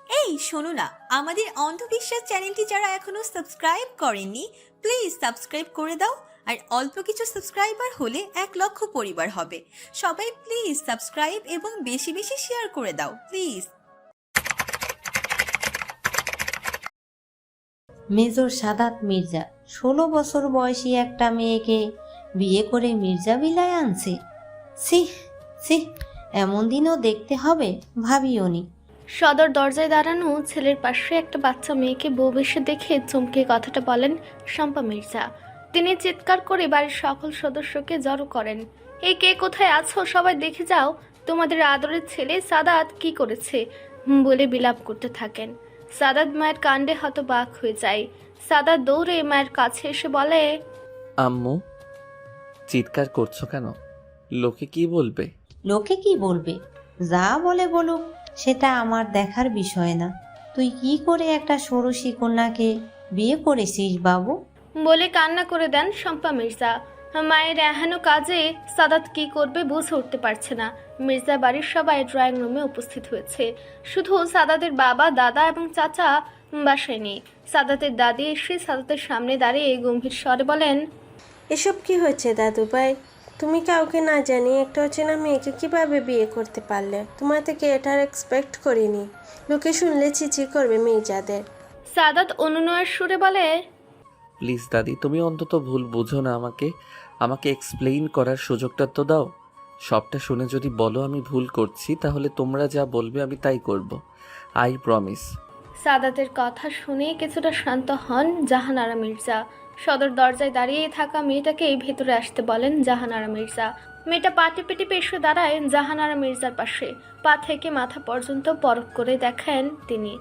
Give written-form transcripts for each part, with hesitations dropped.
এই শোনো না, আমাদের অন্ধবিশ্বাস চ্যানেলটি যারা এখনো সাবস্ক্রাইব করেননি, প্লিজ সাবস্ক্রাইব করে দাও। আর অল্প কিছু সাবস্ক্রাইবার হলে 1 লক্ষ পরিবার হবে। সবাই প্লিজ সাবস্ক্রাইব এবং বেশি বেশি শেয়ার করে দাও প্লিজ। মেজর সাদাত মির্জা 16 বছর বয়সী একটা মেয়েকে বিয়ে করে মির্জা বিলায় আনছে। ছিহ ছিহ, এমন দিনও দেখতে হবে ভাবিওনি। সদর দরজায় দাঁড়ানো ছেলের পাশে একটা বাচ্চা মেয়েকে বউ বেশে দেখে চমকে কথাটা বলেন শম্পা মির্জা। তিনি চিৎকার করে বাড়ির সকল সদস্যকে জড়ো করেন। এই কে কোথায় আছো, সবাই দেখে যাও তোমাদের আদরের ছেলে সাদাত কি করেছে বলে বিলাপ করতে থাকেন। সাদাত মায়ের কাণ্ডে হতবাক হয়ে যায়। সাদাত দৌড়ে মায়ের কাছে এসে বলে, আম্মু, চিৎকার করছো কেন? লোকে কি বলবে? লোকে কি বলবে? যা বলে বলুক, সেটা আমার দেখার বিষয় না। তুই কি করে একটা ষোড়শী কন্যাকে বিয়ে করেছিস বাবু? বলে কান্না করে দেন শম্পা মির্জা। মায়ের এহেন কাজে সাদাত কি করবে বুঝে উঠতে পারছে না। মির্জা বাড়ির সবাই ড্রয়িং রুমে উপস্থিত হয়েছে, শুধু সাদাতের বাবা, দাদা এবং চাচা বাসায় নেই। সাদাতের দাদি এসে সাদাতের সামনে দাঁড়িয়ে গম্ভীর স্বরে বলেন, এসব কি হচ্ছে দাদু ভাই? তুমি কাউকে না জানিয়ে একটা অচেনা মেয়েকে কিভাবে বিয়ে করতে পারলে? তোমার থেকে এটার এক্সপেক্ট করিনি। লোকে শুনলে চিচি করবে মেয়েজাদের। সাদাত অনুনয়ের সুরে বলে, প্লিজ দাদি, তুমি অন্তত ভুল বুঝো না আমাকে। আমাকে এক্সপ্লেইন করার সুযোগটা তো দাও। সবটা শুনে যদি বলো আমি ভুল করছি, তাহলে তোমরা যা বলবে আমি তাই করব। I promise. সাদাতের কথা শুনে কিছুটা শান্ত হন জাহানারা মির্জা। সদর দরজায় দাঁড়িয়ে থাকা মেয়েটাকে ভেতরে আসতে বলেন জাহানারা মির্জা। মেয়েটা পা টিপে টিপে এসে দাঁড়ায় জাহানারা মির্জার পাশে। পা থেকে মাথা পর্যন্ত পরখ করে দেখেন তিনি।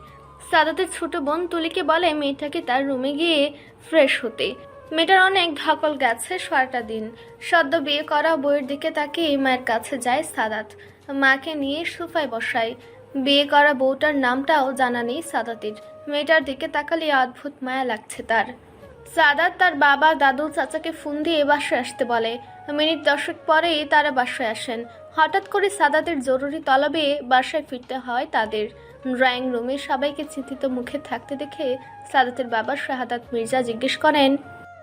সাদাতের ছোট বোন তুলিকে বলে মেয়েটাকে তার রুমে গিয়ে ফ্রেশ হতে। মেয়েটার অনেক ধকল গেছে সারাটা দিন। সদ্য বিয়ে করা বউয়ের দিকে তাকিয়ে মায়ের কাছে যায় সাদাত। মাকে নিয়ে সোফায় বসায়। বিয়ে করা বউটার নামটাও জানা নেই সাদাতের। মেয়েটার দিকে তাকালে অদ্ভুত মায়া লাগছে তার। সাদাত তার বাবা, দাদু, চাচাকে ফোন দিয়ে বাসায় আসতে বলে। মিনিট 10 পরেই তারা বাসায় আসেন। হঠাৎ করে সাদাতের জরুরি তলবে বাসায় ফিরতে হয় তাদের। ড্রয়িং রুমে সবাইকে চিন্তিত মুখে থাকতে দেখে সাদাতের বাবা শাহাদাত মির্জা জিজ্ঞেস করেন,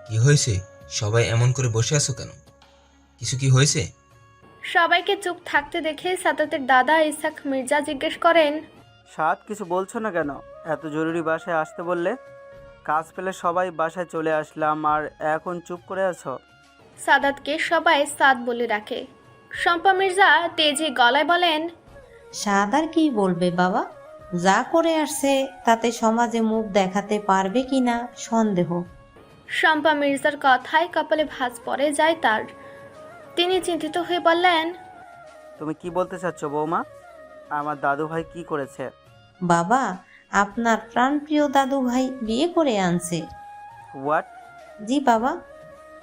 কি হয়েছে? সবাই এমন করে বসে আছো কেন? কিছু কি হয়েছে? সবাইকে চুপ থাকতে দেখে সাদাতের দাদা ইসাক মির্জা জিজ্ঞেস করেন, সাত, কিছু বলছো না কেন? এত জরুরি বাসায় আসতে বললে? কাজ পেলে সবাই বাসায় চলে আসলাম, আর এখন চুপ করে আছো? সাদাতকে সবাই সাদ বলে ডাকে। শম্পা মির্জা তেজে গলায় বলেন, সাদ আর কি বলবে বাবা? যা করে আসছে তাতে সমাজে মুখ দেখাতে পারবে কিনা সন্দেহ। শম্পা মির্জার কথায় কপালে ভাঁজ পড়ে যায় তার। তিনি চিন্তিত হয়ে বললেন, তুমি কি বলতে চাচ্ছ বৌমা? আমার দাদু ভাই কি করেছে? বাবা, আপনার প্রাণপ্রিয় দাদু ভাই বিয়ে করে আনছে। হোয়াট? জি বাবা,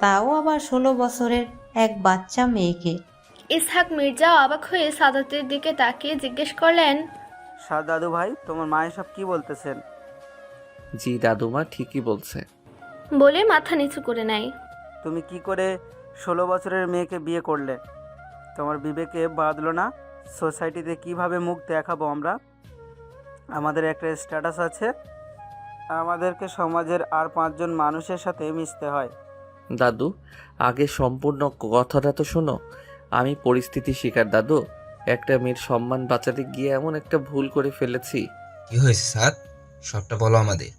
তাও আবার 16 বছরের এক বাচ্চা মেয়েকে। ইসহাক মির্জা অবাক হয়ে সাদাতের দিকে তাকিয়ে জিজ্ঞেস করলেন, সাত দাদু ভাই, তোমার মা এসব কি বলতেছেন? জি দাদুমা ঠিকই বলছে। বলে মাথা নিচু করে নেয়। তুমি কি করে 16 বছরের মেয়েকে বিয়ে করলে? তোমার বিবেকে বাঁধলো না? সোসাইটিতে কিভাবে মুখ দেখাবো আমরা? আমাদের একটা স্ট্যাটাস আছে, আমাদেরকে সমাজের আর 5 জন মানুষের সাথে মিশতে হয়। দাদু, আগে সম্পূর্ণ কথাটা তো শোনো। আমি পরিস্থিতি শিকার দাদু। একটা মেয়ের সম্মান বাঁচাতে গিয়ে এমন একটা ভুল করে ফেলেছি। কি হয়েছে সাদ? সবটা বলো আমাদের।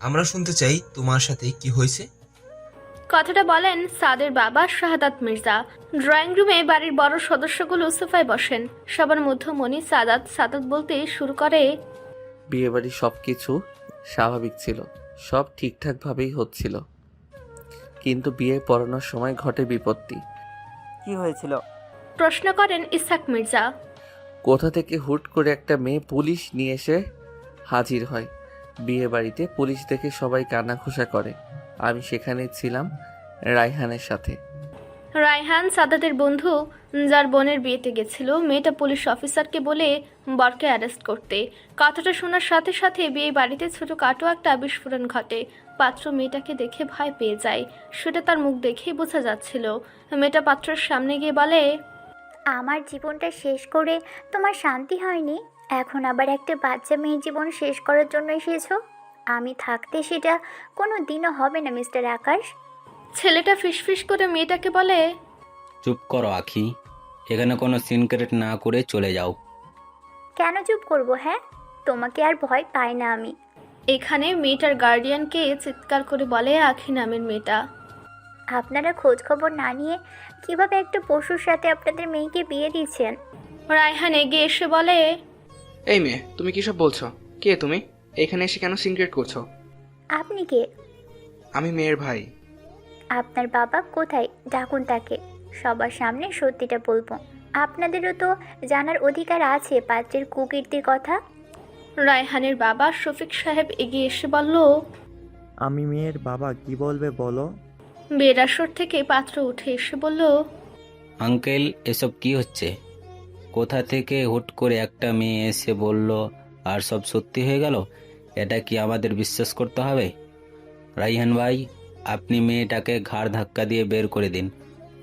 আমরা শুনতে চাই তোমার সাথে কি হয়েছে। কথাটা বলেন সাদের বাবা শাহাদাত মির্জা। ড্রয়িং রুমে বাড়ির বড় সদস্যগুলো সোফায় বসেন। সবার মধ্যমণি সাদাত সাদাত বলতে শুরু করে, বিয়েবাড়ির সব কিছু স্বাভাবিক ছিল, সব ঠিকঠাকভাবেই হচ্ছিল, কিন্তু বিয়ে পড়ানোর সময় ঘটে বিপত্তি। কি হয়েছিল? প্রশ্ন করেন ইসহাক মির্জা। কোথা থেকে হুট করে একটা মেয়ে পুলিশ নিয়ে এসে হাজির হয়। বিয়ে বাড়িতে পুলিশ দেখে সবাই কান্নাঘোষা করে। আমি সেখানে ছিলাম রায়হানের সাথে। রায়হান সাদাতের বন্ধু, যার বোনের বিয়েতে গেছিল। মেয়েটা পুলিশ অফিসারকে বলে বরকে অ্যারেস্ট করতে। কথাটা শোনার সাথে সাথে বিয়ে বাড়িতে ছোটখাটো একটা বিস্ফোরণ ঘটে। পাত্র মেয়েটাকে দেখে ভয় পেয়ে যায়, সেটা তার মুখ দেখেই বোঝা যাচ্ছিল। মেয়েটা পাত্রের সামনে গিয়ে বলে, আমার জীবনটা শেষ করে তোমার শান্তি হয়নি? এখন আবার একটা বাচ্চা মেয়ের জীবন শেষ করার জন্য এসেছো? আমি থাকতে সেটা কোনো দিনও হবে না মিস্টার আকাশ। ছেলেটা ফিসফিস করে মেয়েটাকে বলে, চুপ করো আখি, এখানে কোনো সিনক্রেট না করে চলে যাও। কেন চুপ করবো? হ্যাঁ, তোমাকে আর ভয় পাই না আমি। এখানে মেয়েটার গার্ডিয়ানকে চিৎকার করে বলে আখি নামের মেয়েটা। আপনারা খোঁজ খবর না নিয়ে কিভাবে একটা পশুর সাথে আপনাদের মেয়েকে বিয়ে দিচ্ছেন? রায়হান এগিয়ে এসে বলে, এই মেয়ে, তুমি কি সব বলছো? কে তুমি? এখানে এসে কেন সিনক্রেট করছো? আপনি কে? আমি মেয়ের ভাই। আপনার বাবা কোথায়? ডাকুন তাকে, সবার সামনে সত্যিটা বলবো। আপনাদেরও তো জানার অধিকার আছে পাত্রের কুকীর্তির কথা। রায়হানের বাবা শফিক সাহেব এগিয়ে এসে বলল, আমি মেয়ের বাবা, কি বলবে বলো? বেরাসর থেকে পাত্র উঠে এসে বলল, আঙ্কেল, এসব কি হচ্ছে? কোথা থেকে হুট করে একটা মেয়ে এসে বলল আর সব সত্যি হয়ে গেল? এটা কি আমাদের বিশ্বাস করতে হবে? রাইহান ভাই, আপনি মেয়েটাকে ঘাড় ধাক্কা দিয়ে বের করে দিন।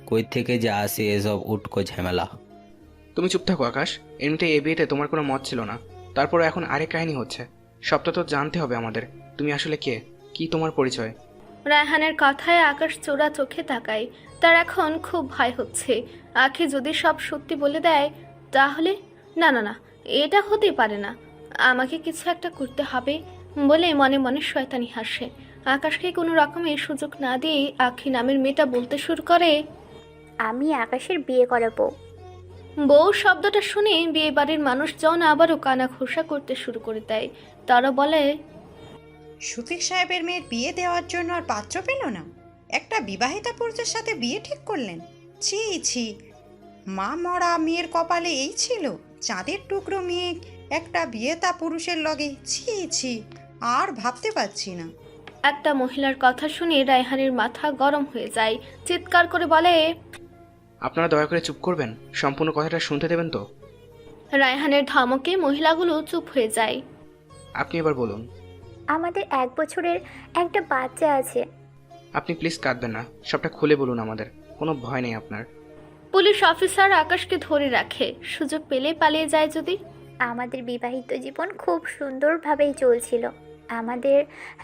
কই থেকে যে আসে এসব উটকো ঝামেলা। তুমি চুপ থাকো আকাশ। এমনিতে এই বিয়েতে তোমার কোনো মত ছিল না, তারপরে এখন আরেক কাহিনী হচ্ছে। সবটা তো জানতে হবে আমাদের। তুমি আসলে কে? কি তোমার পরিচয়? রায়হানের কথায় আকাশ চোরা চোখে তাকায়। তার এখন খুব ভয় হচ্ছে, আখি যদি সব সত্যি বলে দেয় তাহলে। না না না, এটা হতে পারে না, আমাকে কিছু একটা করতে হবে বলে মনে মনে শয়তানি হাসে। আকাশকে কোনো রকমের সুযোগ না দিয়ে আখি নামের মেয়েটা বলতে শুরু করে, আমি আকাশের বিয়ে করাবো। বউ শব্দটা শুনে বিয়ে বাড়ির মানুষজন আবারও কানা ঘোষা করতে শুরু করে দেয়। তারা বলে, শফিক সাহেবের মেয়ের বিয়ে দেওয়ার জন্য আর পাত্র পেল না, একটা বিবাহিতা পুরুষের সাথে বিয়ে ঠিক করলেন। ছি ছি, মা মরা মেয়ের কপালে এই ছিল? চাঁদের টুকরো মেয়ে একটা বিয়েতা পুরুষের লগে, ছি ছি, আর ভাবতে পারছি না। একটা মহিলার কথা শুনে রায়হানের মাথা গরম হয়ে যায়। চিৎকার করে বলে, আপনারা দয়া করে চুপ করবেন, সম্পূর্ণ কথাটা শুনতে দেবেন তো? রায়হানের ধমকে মহিলাগুলো চুপ হয়ে যায়। আপনি এবার বলুন। আমাদের 1 বছরের একটা বাচ্চা আছে। আপনি প্লিজ কাঁদবেন না, সবটা খুলে বলুন আমাদের। কোনো ভয় নেই আপনার। পুলিশ অফিসার আকাশকে ধরে রাখে, সুযোগ পেলে পালিয়ে যায় যদি। আমাদের বিবাহিত জীবন খুব সুন্দরভাবেই চলছিল। আমাদের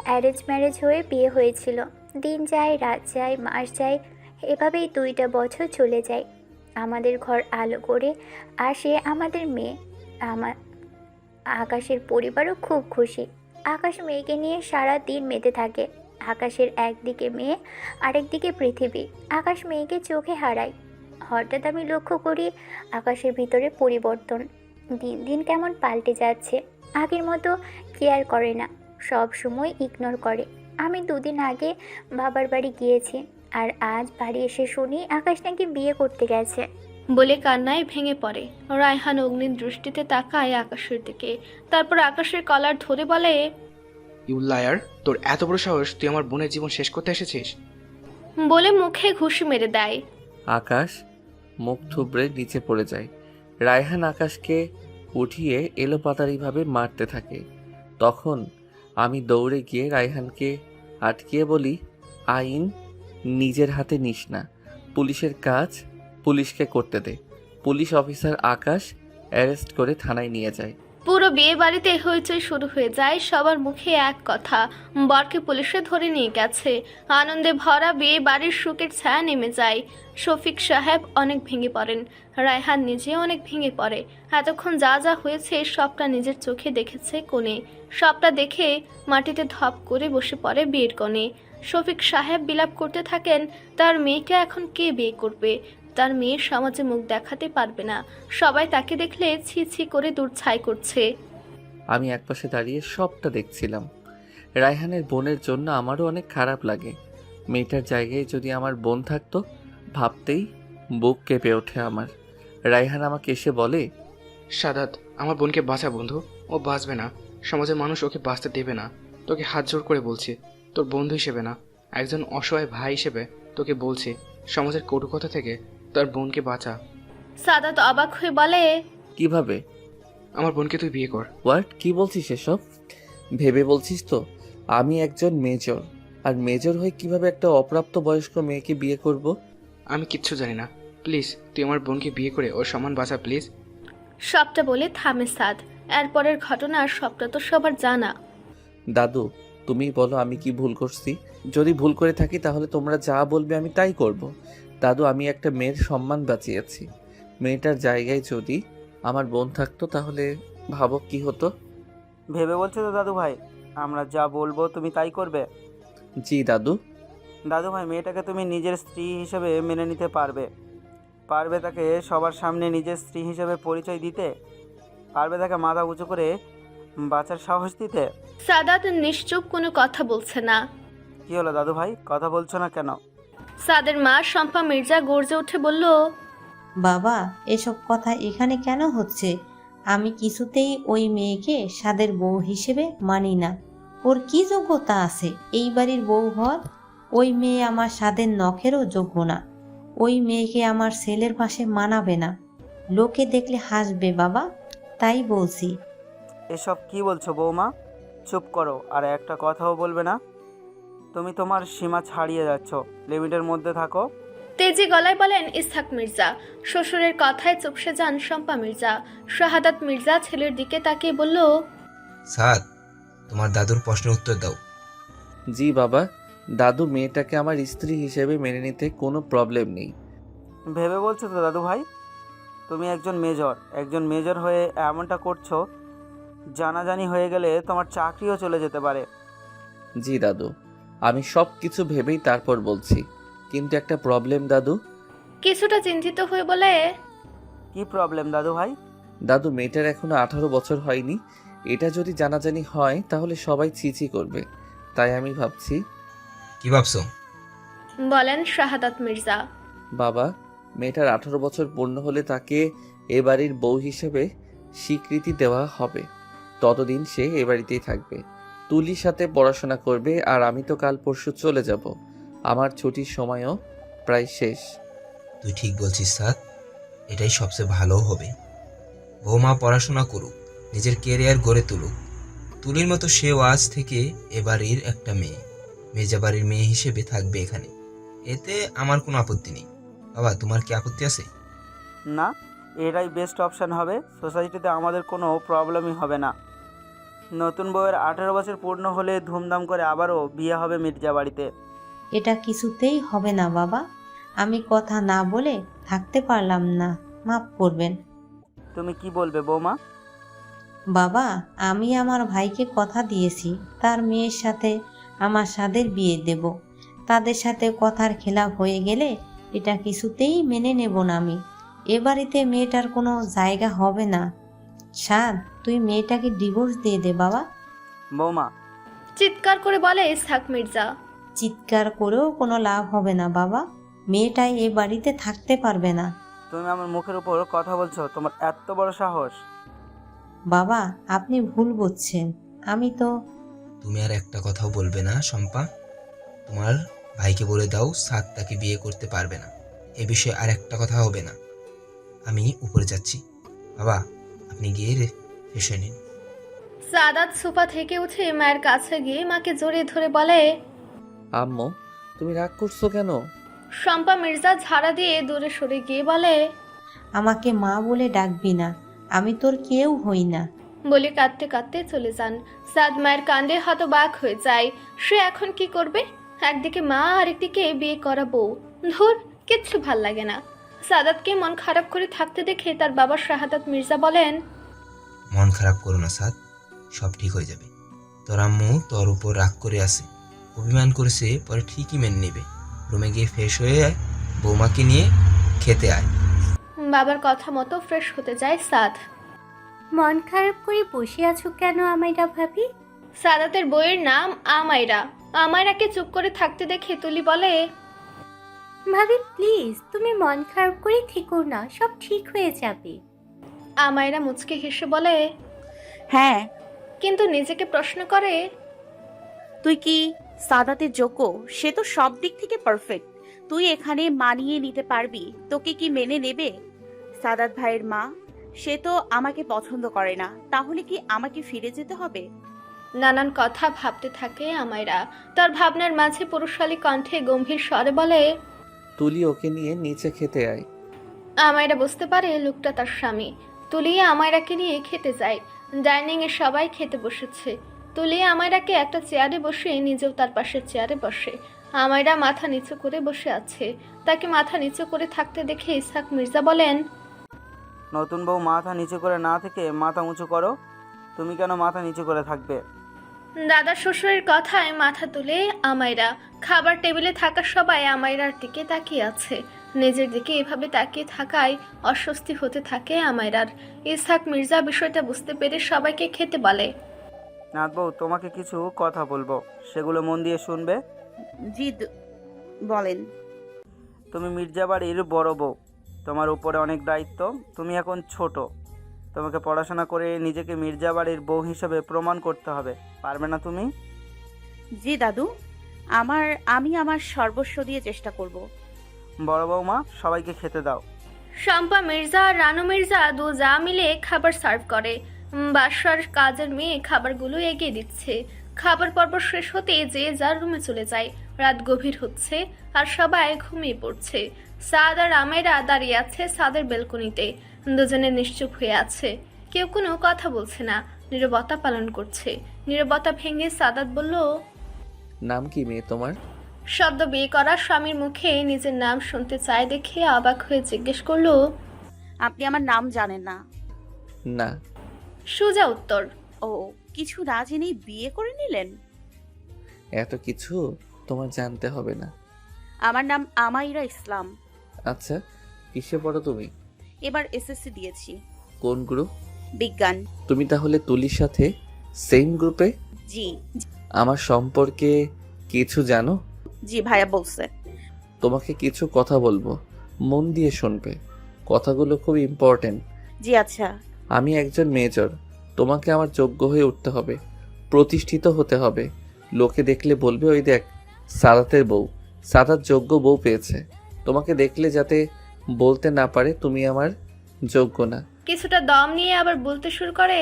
অ্যারেঞ্জ ম্যারেজ হয়ে বিয়ে হয়েছিল। দিন যায়, রাত যায়, মাস যায়, এভাবেই 2টা বছর চলে যায়। আমাদের ঘর আলো করে আসে আমাদের মেয়ে। আমার আকাশের পরিবারও খুব খুশি। আকাশ মেয়েকে নিয়ে সারা দিন মেতে থাকে। আকাশের একদিকে মেয়ে, আরেকদিকে পৃথিবী। আকাশ মেয়েকে চোখে হারায়। হঠাৎ আমি লক্ষ্য করি আকাশের ভিতরে পরিবর্তন। দিন দিন কেমন পাল্টে যাচ্ছে। আগের মতো কেয়ার করে না, সব সময় ইগনোর করে। আমি 2 দিন আগে বাবার বাড়ি গিয়েছি, আর আজ বাড়ি এসে শুনি আকাশ নাকি বিয়ে করতে গেছে। বলে কান্নায় ভেঙে পড়ে। রায়হান অগ্নির দৃষ্টিতে তাকায় আকাশের দিকে, তারপর আকাশের কলার ধরে বলে, ইউ লায়ার, তোর এত বড় সাহস, তুই আমার বোনের জীবন শেষ করতে এসেছিস? বলে মুখে ঘুষি মেরে দেয়। আকাশ মুখ থুবড়ে নিচে পড়ে যায়। রায়হান আকাশকে উঠিয়ে এলোপাতাড়িভাবে মারতে থাকে। তখন আমি দৌড়ে গিয়ে রায়হানকে আটকিয়ে বলি, আইন নিজের হাতে নিস না, পুলিশের কাজ পুলিশকে করতে দে। পুলিশ অফিসার আকাশ অ্যারেস্ট করে থানায় নিয়ে যায়। পুরো বিয়ে বাড়িতে হইচই শুরু হয়ে যায়। সবার মুখে এক কথা, বরকে পুলিশে ধরে নিয়ে গেছে। আনন্দে ভরা বিয়ে বাড়ির সুখের ছায়া নেমে যায়। শফিক সাহেব অনেক ভেঙে পড়েন, রায়হান নিজে অনেক ভেঙে পড়ে। এতক্ষণ যা যা হয়েছে সবটা নিজের চোখে দেখেছে কোণে। সবটা দেখে মাটিতে ধপ করে বসে পড়ে বিয়ের কোণে। শফিক সাহেব বিলাপ করতে থাকেন, তার মেয়েকে এখন কে বিয়ে করবে? তার মেয়ে সমাজে মুখ দেখাতে পারবে না। সবাই তাকে দেখলে ছি ছি করে দূর ছাই করছে। আমি একপাশে দাঁড়িয়ে সবটা দেখছিলাম। রায়হানের বোনের জন্য আমারও অনেক খারাপ লাগে। মেয়েটার জায়গায় যদি আমার বোন থাকতো, ভাবতেই বুক কেঁপে ওঠে আমার। রায়হান আমাকে এসে বলে, সাদাত, আমার বোনকে বাঁচা বন্ধু, ও বাঁচবে না। সমাজের মানুষ ওকে বাঁচতে দেবে না। তোকে হাত জোর করে বলছি, তোর বন্ধু হিসেবে না, একজন অসহায় ভাই হিসেবে তোকে বলছি, সমাজের কটু কথা থেকে তার বোনকে বাঁচা। সাদাত অবাক হয়ে বলে, কিভাবে? আমার বোনকে তুই বিয়ে কর। হোয়াট? কি বলছিস এসব? ভেবে বলছিস তো? আমি একজন মেজর, আর মেজর হয়ে কিভাবে একটা অপ্রাপ্ত বয়স্ক মেয়েকে বিয়ে করব? আমি কিচ্ছু জানি না, প্লিজ তুই আমার বোনকে বিয়ে করে ওর সম্মান বাঁচা প্লিজ। সবটা বলে থামে সাদ। এরপরের ঘটনা সবটা তো সবার জানা। দাদু তুমি বলো আমি কি ভুল করছি? যদি ভুল করে থাকি তাহলে তোমরা যা বলবে আমি তাই করব। দাদু আমি একটা মেয়ের সম্মান বাঁচিয়েছি। মেয়েটার জায়গায় যদি আমার বোন থাকতো তাহলে ভাবো কি হতো। ভেবে বলছো তো দাদু ভাই? আমরা যা বলবো তুমি তাই করবে? জি দাদু। দাদু ভাই, মেয়েটাকে তুমি নিজের স্ত্রী হিসেবে মেনে নিতে পারবে? পারবে তাকে সবার সামনে নিজের স্ত্রী হিসেবে পরিচয় দিতে? পারবে তাকে মাথা উঁচু করে বাঁচার সাহস দিতে? সাদাত নিশ্চুপ, কোনো কথা বলছে না। কি হলো দাদু ভাই, কথা বলছো না কেন? সাদের মা শম্পা মির্জা গর্জে উঠে বলল, বাবা এসব কথা এখানে কেন হচ্ছে? আমি কিছুতেই ওই মেয়েকে সাদের বউ হিসেবে মানি না। ওর কি যোগ্যতা আছে এই বাড়ির বউ হওয়ার? ওই মেয়ে আমার সাদের নখেরও যোগ্য না। ওই মেয়েকে আমার ছেলের পাশে মানাবে না। লোকে দেখলে হাসবে বাবা, তাই বলছি। এসব কি বলছো বৌমা? চুপ করো, আর একটা কথাও বলবে না। তুমি তোমার সীমা ছাড়িয়ে যাচ্ছ, লিমিটের মধ্যে থাকো। তেজি গলায় বলেন ইসহাক মির্জা। শ্বশুরের কথায় চুপসে যান শম্পা মির্জা। শাহাদাত মির্জা ছেলের দিকে তাকিয়ে বলল, সাদ, তোমার দাদুর প্রশ্নের উত্তর দাও। জি বাবা। দাদু মেয়েটাকে আমার স্ত্রী হিসেবে মেনে নিতে কোনো প্রবলেম নেই। ভেবে বলছো তো দাদু ভাই? তুমি একজন মেজর হয়ে এমনটা করছো, জানাজানি হয়ে গেলে তোমার চাকরিও চলে যেতে পারে। জি দাদু, আমি সব কিছু ভেবেই তারপর বলছি। কিন্তু একটা প্রবলেম দাদু। কিছুটা চিন্তিত হয়ে বলে, কি প্রবলেম দাদু ভাই? দাদু মেয়েটার এখনো 18 বছর হয়নি। এটা যদি জানাজানি হয় তাহলে সবাই ছিছি করবে। তাই আমি ভাবছি। কি ভাবছো? বলেন শাহাদাত মির্জা। বাবা, মেয়েটার 18 বছর পূর্ণ হলে তাকে এ বাড়ির বউ হিসেবে স্বীকৃতি দেওয়া হবে। ততদিন সে এ বাড়িতেই থাকবে, তুলির সাথে পড়াশোনা করবে। আর আমি তো কাল পরশু চলে যাব। আমার ছুটির সময়ও প্রায় শেষ। তুই ঠিক বলছিস সাদ, এটাই সবচেয়ে ভালো হবে। বৌমা পড়াশোনা করুক, নিজের কেরিয়ার গড়ে তুলুক। তুলির মতো সেও আজ থেকে এবাড়ির একটা মেয়ে, মেজা বাড়ির মেয়ে হিসেবে থাকবে এখানে। এতে আমার কোনো আপত্তি নেই। বাবা, তোমার কি আপত্তি আছে? না, এটাই বেস্ট অপশান হবে। সোসাইটিতে আমাদের কোনো প্রবলেমই হবে না। নতুন বউয়ের 18 বছর পূর্ণ হলে ধুমধাম করে আবারও বিয়ে হবে মির্জা বাড়িতে। এটা কিছুতেই হবে না বাবা। আমি কথা না বলে থাকতে পারলাম না, মাফ করবেন। তুমি কি বলবে বৌমা? বাবা, আমি আমার ভাইকে কথা দিয়েছি তার মেয়ের সাথে আমার সাদের বিয়ে দেব। তাদের সাথে কথার খেলাপ হয়ে গেলে এটা কিছুতেই মেনে নেব না আমি। এ বাড়িতে মেয়েটার কোনো জায়গা হবে না। সাদ, তুই মেয়েটাকে ডিভোর্স দিয়ে দে বাবা। বৌমা চিৎকার করে বলে ইসহাক মির্জা। চিৎকার করেও কোনো লাভ হবে না বাবা। মেয়েটাই এ বাড়িতে থাকতে পারবে না। তুমি আমার মুখের উপর কথা বলছো? তোমার এত বড় সাহস? বাবা, আপনি ভুল বুঝছেন। আমি তো। তুমি আর একটা কথাও বলবে না শম্পা। তোমার ভাইকে বলে দাও সাদ তাকে বিয়ে করতে পারবে না। এ বিষয়ে আর একটা কথা হবে না। আমি উপরে যাচ্ছি। বাবা, আপনি গিয়ে ফ্রেশ হয়ে নিন। সাদাত সোফা থেকে উঠে মায়ের কাছে গিয়ে মাকে জড়িয়ে ধরে বলে, আম্মু তুমি রাগ করছো কেন? শম্পা মির্জা ঝাড়া দিয়ে দূরে সরে গিয়ে বলে, আমাকে মা বলে ডাকবি না, আমি তোর কেউ হই না। বলে কাঁদতে কাঁদতে চলে যান। সাদ মায়ের কাণ্ডে হতবাক হয়ে যায়। সে এখন কি করবে? একদিকে মা, আরেকদিকে বিয়ে করা বউ। ধুর, কিচ্ছু ভাল লাগে না। সাদাতকে মন খারাপ করে থাকতে দেখে তার বাবা শাহাদাত মির্জা বলেন, মন খারাপ করো না সাদ, সব ঠিক হয়ে যাবে। তোর আম্মু তোর উপর রাগ করে আছে, অভিমান করেছে, পরে ঠিকই মেনে নেবে। রুমে গিয়ে ফ্রেশ হয়ে আয়, বৌমাকে নিয়ে খেতে আয়। বাবার কথা মতো ফ্রেশ হতে যায় সাদ। মন খারাপ করে বসে আছো কেন আমাইরা ভাবি? সাদাতের বইয়ের নাম আমায়রা। আমায়রাকে চুপ করে থাকতে দেখে তুলি বলে, ভাবি প্লিজ তুমি মন খারাপ করে থেকো না, সব ঠিক হয়ে যাবে। আমায়রা মুচকে হেসে বলে, হ্যাঁ, কিন্তু নিজেকে প্রশ্ন করে, তুই কি সাদাতের যোগ্য? সে তো সব দিক থেকে পারফেক্ট। তুই এখানে মানিয়ে নিতে পারবি? তোকে কি মেনে নেবে? সাদাত ভাইয়ের মা, সে তো আমাকে পছন্দ করে না, তাহলে কি আমাকে ফিরে যেতে হবে? নানান কথা ভাবতে থাকে আমায়রা। তার ভাবনার মাঝে পুরুষালী কণ্ঠে গম্ভীর স্বরে বলে, তুলি ওকে নিয়ে নিচে খেতে আয়। আমায়রা বুঝতে পারে লোকটা তার স্বামী। তুলি আমায়রাকে নিয়ে খেতে যায়। ডাইনিংয়ে সবাই খেতে বসেছে। তুলি আমায়রাকে একটা চেয়ারে বসে নিজেও তার পাশের চেয়ারে বসে। আমায়রা মাথা নিচু করে বসে আছে। তাকে মাথা নিচু করে থাকতে দেখে ইসহাক মির্জা বলেন, নতুন বউ মাথা নিচু করে না থেকে মাথা উঁচু করো। তুমি কেন মাথা নিচু করে থাকবে? দাদা শ্বশুরের কথায় মাথা তুলে আমায়রা। খাবার টেবিলে থাকা সবাই আমায়রার দিকে তাকিয়ে আছে। নিজের দিকে এভাবে তাকিয়ে থাকায় অস্বস্তি হতে থাকে আমায়রার। ইসহাক মির্জা বিষয়টা বুঝতে পেরে সবাইকে খেতে বলে। নাথ বউ, তোমাকে কিছু কথা বলবো, সেগুলো মন দিয়ে শুনবে। জি বলেন। তুমি মির্জা বাড়ির বড় বউ, তোমার উপরে অনেক দায়িত্ব। তুমি এখন ছোট, তোমাকে পড়াশোনা করে নিজেকে মির্জা বাড়ির বউ হিসেবে প্রমাণ করতে হবে। পারবে না তুমি? জি দাদু, আমি আমার সর্বস্ব দিয়ে চেষ্টা করব। বড় বৌমা, সবাইকে খেতে দাও। শম্পা মির্জা আর রানু মির্জা দু যা মিলে খাবার সার্ভ করে। বাসার কাজের মেয়ে খাবারগুলো এগিয়ে দিচ্ছে। খাবার পর্ব শেষ হতে যে যার রুমে চলে যায়। রাত গভীর হচ্ছে আর সবাই ঘুমিয়ে পড়ছে। সাদ আর আমেরা দাঁড়িয়ে আছে সাদের বেলকনিতে। দুজনে নিশ্চুপ হয়ে আছে, কেউ কোনো কথা বলছে না, নীরবতা পালন করছে। নীরবতা ভেঙে সাদাত বলল, নাম কি মেয়ে তোমার? শব্দ বিয়ে করা স্বামীর মুখে নিজের নাম শুনতে চায় দেখে অবাক হয়ে জিজ্ঞেস করলো, আপনি আমার নাম জানেন না? না। সোজা উত্তর। ও, কিছু না জেনেই বিয়ে করে নিলেন? এত কিছু তোমার জানতে হবে না। আমার নাম আমাইরা ইসলাম। আচ্ছা, কিসে পড়ো তুমি? এবার এসএসসি দিয়েছি। কোন গ্রুপ? বিজ্ঞান। তুমি তাহলে তুলির সাথে সেম গ্রুপে? জি। আমার সম্পর্কে কিছু জানো? জি ভাইয়া বলছে। তোমাকে কিছু কথা বলবো, মন দিয়ে শুনবে। কথাগুলো খুব ইম্পর্টেন্ট। জি আচ্ছা। আমি একজন মেজর। তোমাকে আমার যোগ্য হয়ে উঠতে হবে, প্রতিষ্ঠিত হতে হবে। লোকে দেখলে বলবে, ওই দেখ সাদাতের বউ, সাদাত যোগ্য বউ পেয়েছে। তোমাকে দেখলে যাতে বলতে না পারে তুমি আমার যোগ্য না। কিছুটা দম নিয়ে আবার বলতে শুরু করে,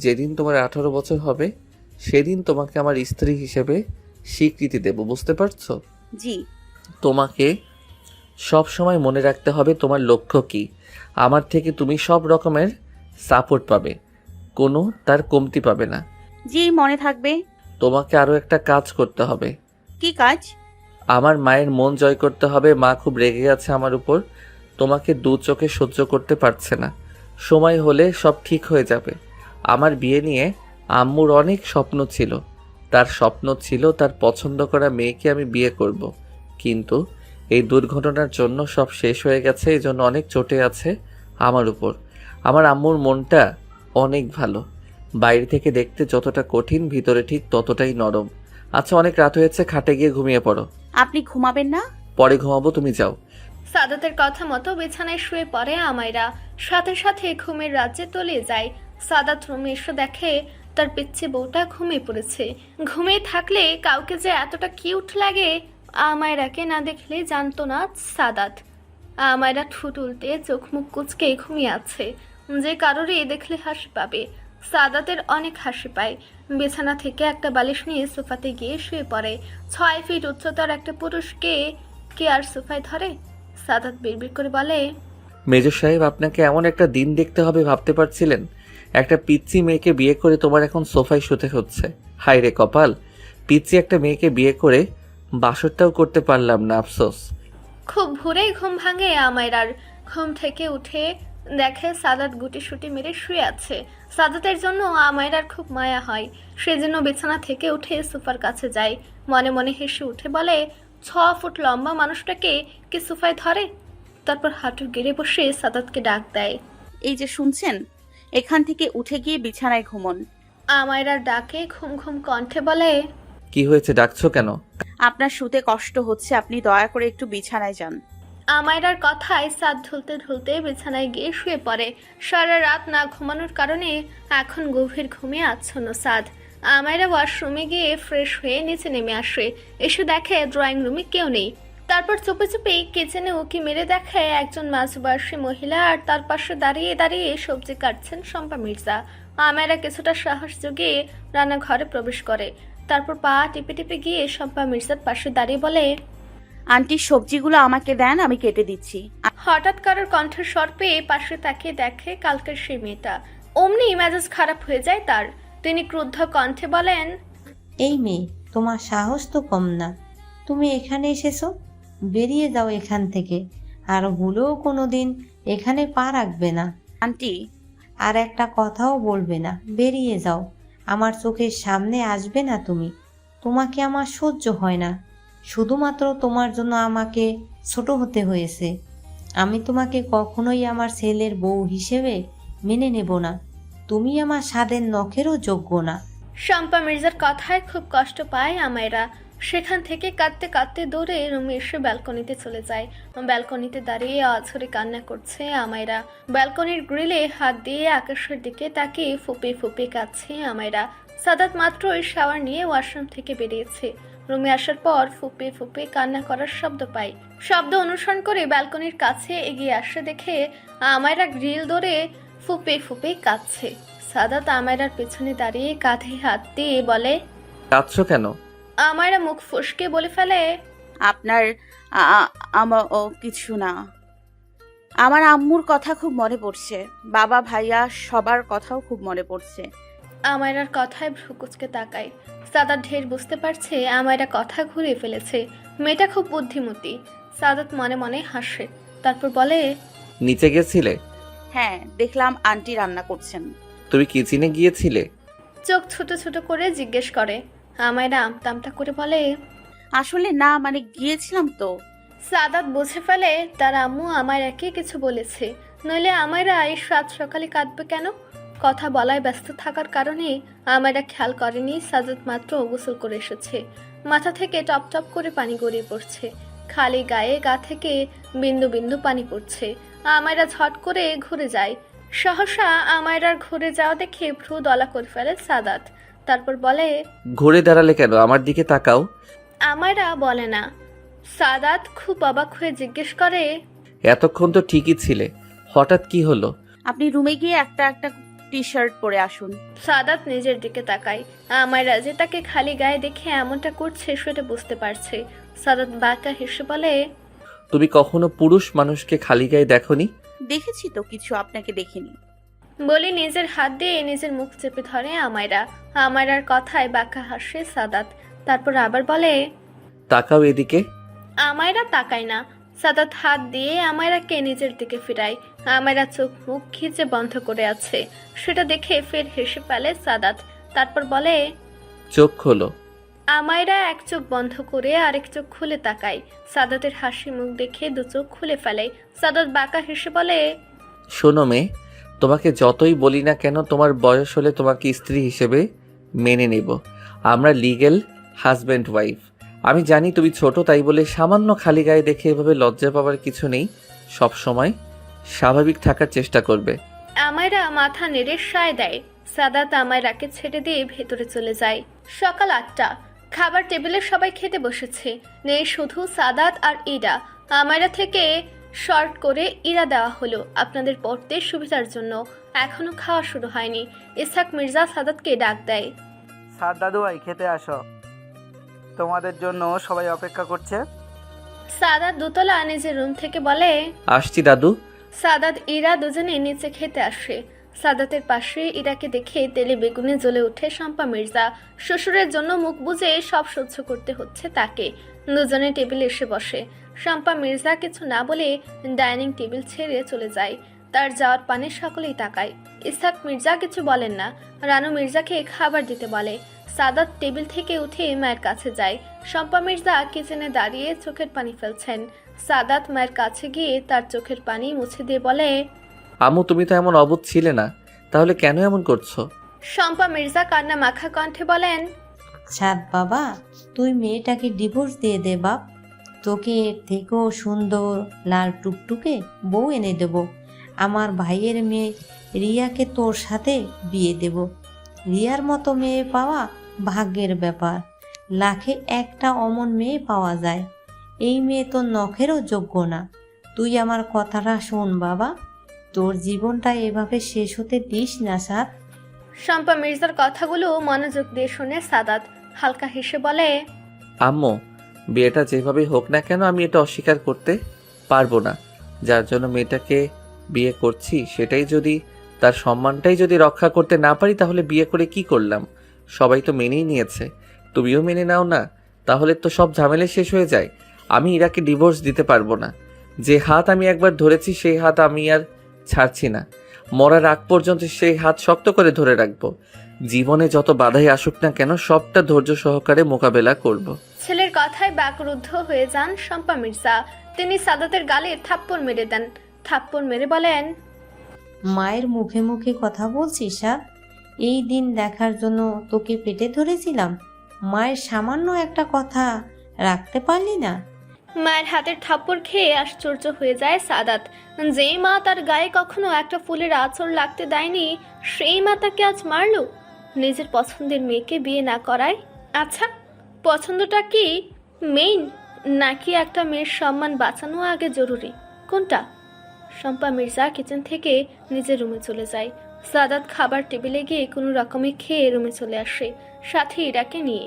যেদিন তোমার 18 বছর হবে সেদিন তোমাকে আমার স্ত্রী হিসেবে স্বীকৃতি দেব, বুঝতে পারছো? জি। তোমাকে সব সময় মনে রাখতে হবে তোমার লক্ষ্য কি। আমার থেকে তুমি সব রকমের সাপোর্ট পাবে, কোনো তার কমতি পাবে না। জি মনে থাকবে। তোমাকে আরও একটা কাজ করতে হবে। কি কাজ? আমার মায়ের মন জয় করতে হবে। মা খুব রেগে আছে আমার উপর, তোমাকে দু চোখে সহ্য করতে পারছে না। সময় হলে সব ঠিক হয়ে যাবে। আমার বিয়ে নিয়ে আম্মুর অনেক স্বপ্ন ছিল। তার স্বপ্ন ছিল তার পছন্দ করা মেয়েকে আমি বিয়ে করব, কিন্তু এই দুর্ঘটনার জন্য সব শেষ হয়ে গেছে। এই জন্য অনেক চটে আছে আমার উপর। আমার আম্মুর মনটা অনেক ভালো, বাইরে থেকে দেখতে যতটা কঠিন ভিতরে ঠিক ততটাই নরম। আচ্ছা, অনেক রাত হয়েছে, খাটে গিয়ে ঘুমিয়ে পড়ো। আপনি ঘুমাবেন না? পরে ঘুমাবো, তুমি যাও। সাদাতের কথা মতো বিছানায় শুয়ে পড়ে আমায়রা। সাথে সাথে ঘুমের রাজ্যে তলিয়ে যায়। সাদাত রুমে এসে দেখে তার পিচ্ছি বউটা ঘুমিয়ে পড়েছে। ঘুমিয়ে থাকলে কাউকে যে এতটা কিউট লাগে আমায়রাকে না দেখলে জানতো না সাদাত। আমায়রা ঠোঁট উল্টে চোখ মুখ কুচকে ঘুমিয়ে আছে। যে কারোরই দেখলে হাসি পাবে। সাদাতের অনেক হাসি পায়। বিছানা থেকে একটা বালিশ নিয়ে সোফাতে গিয়ে শুয়ে পড়ে। 6 ফিট উচ্চতার একটা পুরুষকে কে আর সোফায় ধরে? সাদাত বিড়বিড় করে বলে, মেজর সাহেব, আপনাকে এমন একটা দিন দেখতে হবে ভাবতে পারছিলেন? একটা পিচ্চি মেয়েকে বিয়ে করে তোমার এখন সোফায় শুতে হচ্ছে। হায় রে কপাল, পিচ্চি একটা মেয়েকে বিয়ে করে বাসরটাও করতে পারলাম না, আফসোস। খুব ভোরেই ঘুম ভাঙে আমায়রার। ঘুম থেকে উঠে দেখে সাদাত গুটি সুটি মেরে শুয়ে আছে। সাদাতের জন্য আমায়রার খুব মায়া হয়। সেজন্য বিছানা থেকে উঠে সোফার কাছে যায়। মনে মনে হেসে উঠে বলে, 6 ফুট লম্বা মানুষটাকে কি সোফায় ধরে? তারপর হাঁটু গেড়ে বসে সাদাতকে ডাক দেয়, এই যে শুনছেন, এখান থেকে উঠে গিয়ে বিছানায় ঘুমন। আমায়রার ডাকে ঘুম ঘুম কণ্ঠে বলে, কি হয়েছে, ডাকছো কেন? আপনার শুতে কষ্ট হচ্ছে, আপনি দয়া করে একটু বিছানায় যান। আমায়রার কথায় সাদ ঢুলতে ঢুলতে বিছানায় গিয়ে শুয়ে পড়ে। সারা রাত না ঘুমানোর কারণে এখন গভীর ঘুমে আচ্ছন্ন সাদ। আমায়রা ওয়াশরুমে গিয়ে ফ্রেশ হয়ে নিচে নেমে আসে। এসে দেখে ড্রয়িং রুমে কেউ নেই। তারপর চুপে চুপে কিচেনে উকি মেরে দেখে একজন মাঝবয়সী মহিলা আর তার পাশে দাঁড়িয়ে দাঁড়িয়ে সবজি কাটছেন শম্পা মির্জা। আমায়রা কিছুটা সাহস জুগিয়ে রান্নাঘরে প্রবেশ করে। তারপর পা টিপে টিপে গিয়ে শম্পা মির্জার পাশে দাঁড়িয়ে বলে, আন্টি সবজিগুলো আমাকে দেন, আমি কেটে দিচ্ছি। হঠাৎ কারোর কণ্ঠস্বর পেয়ে পাশে তাকিয়ে দেখে কালকের সেই মেয়েটা। অমনি মেজাজ খারাপ হয়ে যায় তার। তিনি ক্রুদ্ধ কণ্ঠে বলেন, এই মেয়ে, তোমার সাহস তো কম না। তুমি এখানে এসেছো, বেরিয়ে যাও এখান থেকে। আর ভুলেও কোনোদিন এখানে পা রাখবে না। আন্টি, আর একটা কথাও বলবে না, বেরিয়ে যাও। আমার চোখের সামনে আসবে না তুমি। তোমাকে আমার সহ্য হয় না। শুধুমাত্র তোমার জন্য আমাকে ছোট হতে হয়েছে। আমি তোমাকে কখনোই আমার ছেলের বউ হিসেবে মেনে নেব না। তুমি আমার স্বাদের নখেরও যোগ্য না। শম্পা মির্জার কথায় খুব কষ্ট পায় আমায়রা। সেখান থেকে কাঁদতে কাঁদতে দৌড়ে রুমে এসে ব্যালকনিতে চলে যায়। ব্যালকনিতে দাঁড়িয়ে অঝরে কান্না করছে আমায়রা। ব্যালকনির গ্রিলে হাত দিয়ে আকাশের দিকে তাকিয়ে ফুপে ফুপে কাঁদছে আমায়রা। সাদাত মাত্রই শাওয়ার নিয়ে ওয়াশরুম থেকে বেরিয়েছে। রুমে আসার পর ফুপে ফুপে কান্না করার শব্দ পায়। শব্দ অনুসরণ করে ব্যালকনির কাছে এগিয়ে আসে দেখে আমায়রা গ্রিল ধরে ফুপে ফুপে কাঁদছে। সাদাত আমায়রার পেছনে দাঁড়িয়ে কাঁধে হাত দিয়ে বলে, কাঁদছো কেন? আমায়রা মুখ ফসকে বলে ফেলে, আপনার আমার কিছু না। আমার আম্মুর কথা খুব মনে পড়ছে, বাবা ভাইয়া সবার কথাও খুব মনে পড়ছে। আমায়রার কথায় ভ্রু কুচকে তাকায়। সাদাত ঢের বুঝতে পারছে আমায়রা কথা ঘুরিয়ে ফেলেছে। মেয়েটা খুব বুদ্ধিমতী। সাদাত মনে মনে হাসে, তারপর বলে, নিচে গেছিলে? হ্যাঁ, দেখলাম আন্টি রান্না করছেন। তুমি কিচেনে গিয়েছিলে? চোখ ছোট ছোট করে জিজ্ঞেস করে। আমায়রা আমতামতা করে বলে, আসলে না, মানে গিয়েছিলাম তো। সাদাত বুঝে ফেলে তার আম্মু আমায়রাকে কিছু বলেছে, নইলে আমায়রা এই সাত সকালে কাঁদবে কেন? কথা বলায় ব্যস্ত থাকার কারণে আমায়রা খেয়াল করেনি সাদাত মাত্র গোসল করে এসেছে। মাথা থেকে টপ টপ করে পানি গড়িয়ে পড়ছে। খালি গায়ে গা থেকে বিন্দু বিন্দু পানি পড়ছে। আমায়রা ঝট করে ঘুরে যায়। সহসা আমায়রার ঘুরে যাওয়া দেখে ভ্রু দলা করে ফেলে সাদাত। তারপর বলে, ঘুরে দাঁড়ালে কেন? আমার দিকে তাকাও। আমায়রা বলে না। সাদাত খুব অবাক হয়ে জিজ্ঞেস করে, এতক্ষণ তো ঠিকই ছিলে, হঠাৎ কি হলো? আপনি রুমে গিয়ে একটা টি শার্ট পরে আসুন। সাদাত নিজের দিকে তাকায়। আমায়রা যে তাকে খালি গায়ে দেখে এমনটা করছে সেটা বুঝতে পারছে। সাদাত বাঁকা হেসে বলে, তুমি কখনো পুরুষ মানুষকে খালি গায়ে দেখোনি? দেখেছি তো, কিছু আপনাকে দেখিনি। বলে নিজের হাত দিয়ে নিজের মুখ চেপে ধরে আমায়রা। আমায়রার কথায় বাঁকা হাসে সাদাত। তারপর আবার বলে, তাকাও এদিকে। আমায়রা তাকায় না। সাদাত হাত দিয়ে আমায়রাকে নিজের দিকে ফিরায়। আমায়রা চোখ মুখ খিচে বন্ধ করে আছে। সেটা দেখে ফের হেসে ফেলে সাদাত। তারপর বলে, চোখ খোলো। আমায়রা এক চোখ বন্ধ করে আরেক চোখ খুলে তাকায়। সাদাতের হাসি মুখ দেখে দু চোখ খুলে ফেলে। সাদাত বাঁকা হেসে বলে, শোনো মেয়ে, তোমাকে যতই বলি না কেন, তোমার বয়স হলে তোমাকে স্ত্রী হিসেবে মেনে নেব। আমরা লিগ্যাল হাজব্যান্ড ওয়াইফ। আমি জানি তুমি ছোট, তাই বলে সামান্য খালি গায়ে দেখে এভাবে লজ্জা পাওয়ার কিছু নেই। সব সময় স্বাভাবিক থাকার চেষ্টা করবে। আমায়রা মাথা নেড়ে সায় দেয়। সাদাত আমায়রাকে ছেড়ে দিয়ে ভেতরে চলে যায়। সকাল 8টা। খাবার টেবিলে সবাই খেতে বসেছে। নেই শুধু সাদাত আর ইরা। আমায়রা থেকে শর্ট করে ইরা দেওয়া হলো আপনাদের পড়তে সুবিধার জন্য। এখনো খাওয়া শুরু হয়নি। ইসহাক মির্জা সাদাতকে ডাক দেয়। সাদ দাদু ভাই, খেতে আসো, তোমাদের জন্য সবাই অপেক্ষা করছে। সাদাত দোতলা নিজের রুম থেকে বলে, আসছি দাদু। সাদাত ইরা দুজনে নিচে খেতে আসে। সাদাতের পাশে ইরাকে দেখে তেলে বেগুনে জ্বলে ওঠে শম্পা মির্জা। শ্বশুরের জন্য মুখ বুজে সব সহ্য করতে হচ্ছে তাকে। দুজনে টেবিলে এসে বসে। শম্পা মির্জা কিছু না বলে ডাইনিং টেবিল ছেড়ে চলে যায়। তার যাওয়ার পানে সকলেই তাকায়। ইসহাক মির্জা কিছু বলেন না। রানু মির্জাকে খাবার দিতে বলে। সাদাত টেবিল থেকে উঠে মায়ের কাছে যায়। শম্পা মির্জা কিচেনে দাঁড়িয়ে চোখের পানি ফেলছেন। সাদাত মায়ের কাছে গিয়ে তার চোখের পানি মুছে দিয়ে বলে, আম্মু, তুমি তো এমন অবুঝ ছিলে না, তাহলে কেন এমন করছো? শম্পা মির্জা কান্না মাখা কণ্ঠে বলেন, সাদ বাবা, তুই মেয়েটাকে ডিভোর্স দিয়ে দে বাপ। তোকে এর থেকেও সুন্দর লাল টুকটুকে বউ এনে দেব। আমার ভাইয়ের মেয়ে রিয়াকে তোর সাথে বিয়ে দেব। রিয়ার মতো মেয়ে পাওয়া ভাগ্যের ব্যাপার। লাখে একটা অমন মেয়ে পাওয়া যায়। এই মেয়ে তোর নখেরও যোগ্য না। তুই আমার কথাটা শোন বাবা, তোর জীবনটা এভাবে শেষ হতে দিস না সাদ। শম্পা মির্জার কথাগুলো মনোযোগ দিয়ে শুনে সাদাত হালকা হেসে বলে, আম্মু, বিয়েটা যেভাবেই হোক না কেন আমি এটা অস্বীকার করতে পারবো না। যার জন্য মেয়েটাকে বিয়ে করছি সেটাই যদি, তার সম্মানটাই যদি রক্ষা করতে না পারি তাহলে বিয়ে করে কি করলাম? সবাই তো মেনেই নিয়েছে, তুমিও মেনে নাও না, তাহলে তো সব ঝামেলা শেষ হয়ে যায়। আমি ইরাকে ডিভোর্স দিতে পারবো না। যে হাত আমি একবার ধরেছি সেই হাত আমি আর ছাড়ছি না। মরার আগ পর্যন্ত সেই হাত শক্ত করে ধরে রাখবো। জীবনে যত বাধাই আসুক না কেন সবটা ধৈর্য সহকারে মোকাবেলা করব। ছেলের কথায় বাকরুদ্ধ হয়ে যান শম্পা মির্জা। তিনি সাদাতের গালে থাপ্পড় মেরে দেন। থাপ্পড় মেরে বলেন, মায়ের মুখে মুখে কথা বলছিস? এই দিন দেখার জন্য তোকে পেটে ধরেছিলাম, মায়ের সামান্য একটা কথা রাখতে পারলি না? মায়ের হাতের থাপ্পড় খেয়ে আশ্চর্য হয়ে যায় সাদাত। যেই মা তার গায়ে কখনো একটা ফুলের আঁচড় লাগতে দেয়নি, সেই মা তাকে আজ মারলো নিজের পছন্দের মেয়েকে বিয়ে না করায়। আচ্ছা, পছন্দটা কি মেইন, নাকি একটা মেয়ের সম্মান বাঁচানো আগে জরুরি? কোনটা? শম্পা মির্জা কিচেন থেকে নিজের রুমে চলে যায়। সাদাত খাবার টেবিলে গিয়ে কোনো রকমে খেয়ে রুমে চলে আসে, সাথে ইরাকে নিয়ে।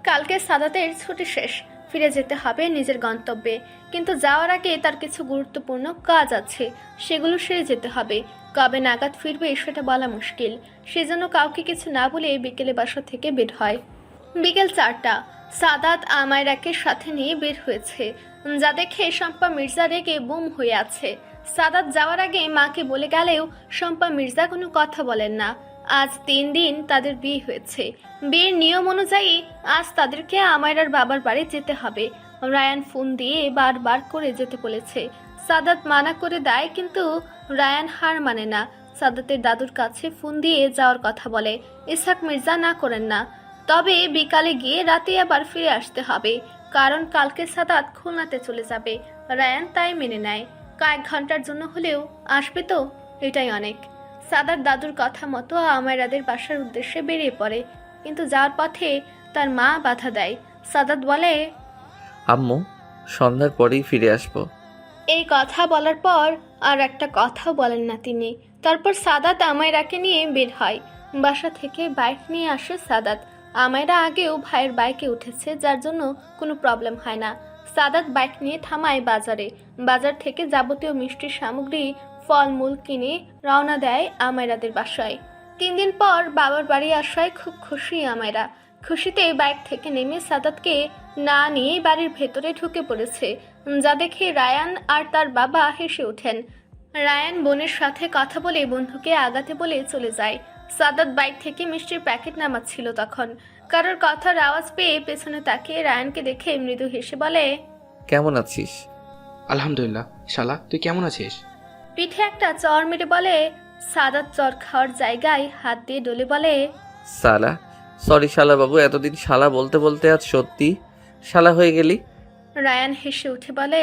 কালকে সাদাতের ছুটি শেষ, ফিরে যেতে হবে নিজের গন্তব্যে। কিন্তু যাওয়ার আগে তার কিছু গুরুত্বপূর্ণ কাজ আছে, সেগুলো সেরে যেতে হবে। কবে নাগাদ ফিরবে সেটা বলা মুশকিল। সেজন্য কাউকে কিছু না বলে বিকেলে বাসা থেকে বের হয়। বিকেল 4টা। সাদাত আমায়রাকে সাথে নিয়ে বের হয়েছে, যা দেখে শম্পা মির্জা রেগে বুম হয়ে আছে। সাদাত যাওয়ার আগে মাকে বলে গেলেও শম্পা মির্জা কোনো কথা বলেন না। আজ 3 দিন তাদের বিয়ে হয়েছে। বিয়ের নিয়ম অনুযায়ী আজ তাদেরকে আমায়রার বাবার বাড়ি যেতে হবে। রায়ান ফোন দিয়ে বারবার করে যেতে বলেছে। সাদাত মানা করে দেয়, কিন্তু রায়ান হার মানে না। সাদাতের দাদুর কাছে ফোন দিয়ে যাওয়ার কথা বলে। ইসহাক মির্জা না করেন না, তবে বিকালে গিয়ে রাতে আবার ফিরে আসতে হবে, কারণ কালকে সাদাত খুলনাতে চলে যাবে। রায়ান তাই মেনে নেয়। কয়েক ঘন্টার জন্য হলেও আসবে তো, এটাই অনেক। সাদাত দাদুর কথা মতো আমায়রাদের বাসার উদ্দেশ্যে বেরিয়ে পড়ে, কিন্তু যাওয়ার পথে তার মা বাধা দেয়। সাদাত বলে, আম্মু, সন্ধ্যার পরেই ফিরে আসবো। এই কথা বলার পর আর একটা কথাও বলেন না তিনি। তারপর সাদাত আমায়রাকে নিয়ে বের হয়। বাসা থেকে বাইক নিয়ে আসে সাদাত। আমায়রা আগেও ভাইয়ের বাইকে উঠেছে, যার জন্য কোনো প্রবলেম হয় না। সাদাত বাইক নিয়ে থামায় বাজারে। বাজার থেকে যাবতীয় মিষ্টির সামগ্রী, ফলমূল কিনে রওনা দেয় আমায়রাদের বাসায়। 3 দিন পর বাবার বাড়ি আসায় খুব খুশি আমায়রা। খুশিতে বাইক থেকে নেমে সাদাতকে না নিয়ে বাড়ির ভেতরে ঢুকে পড়েছে, যা দেখে রায়ান আর তার বাবা হেসে ওঠেন। রায়ান বোনের সাথে কথা বলে বন্ধুকে আগাতে বলে চলে যায়। সাদাত বাইক থেকে মিষ্টির প্যাকেট নামাচ্ছিল, তখন কারোর কথার আওয়াজ পেয়ে পেছনে তাকিয়ে রায়ানকে দেখে মৃদু হেসে বলে, কেমন আছিস? আলহামদুলিল্লাহ। শালা, তুই কেমন আছিস? পিঠে একটা চর মেরে বলে। সাদাত চর খাওয়ার জায়গায় হাত দিয়ে ডলে বলে, শালা। সরি শালা বাবু, এতদিন শালা বলতে বলতে আজ সত্যি শালা হয়ে গেলি। রায়ান হেসে উঠে বলে,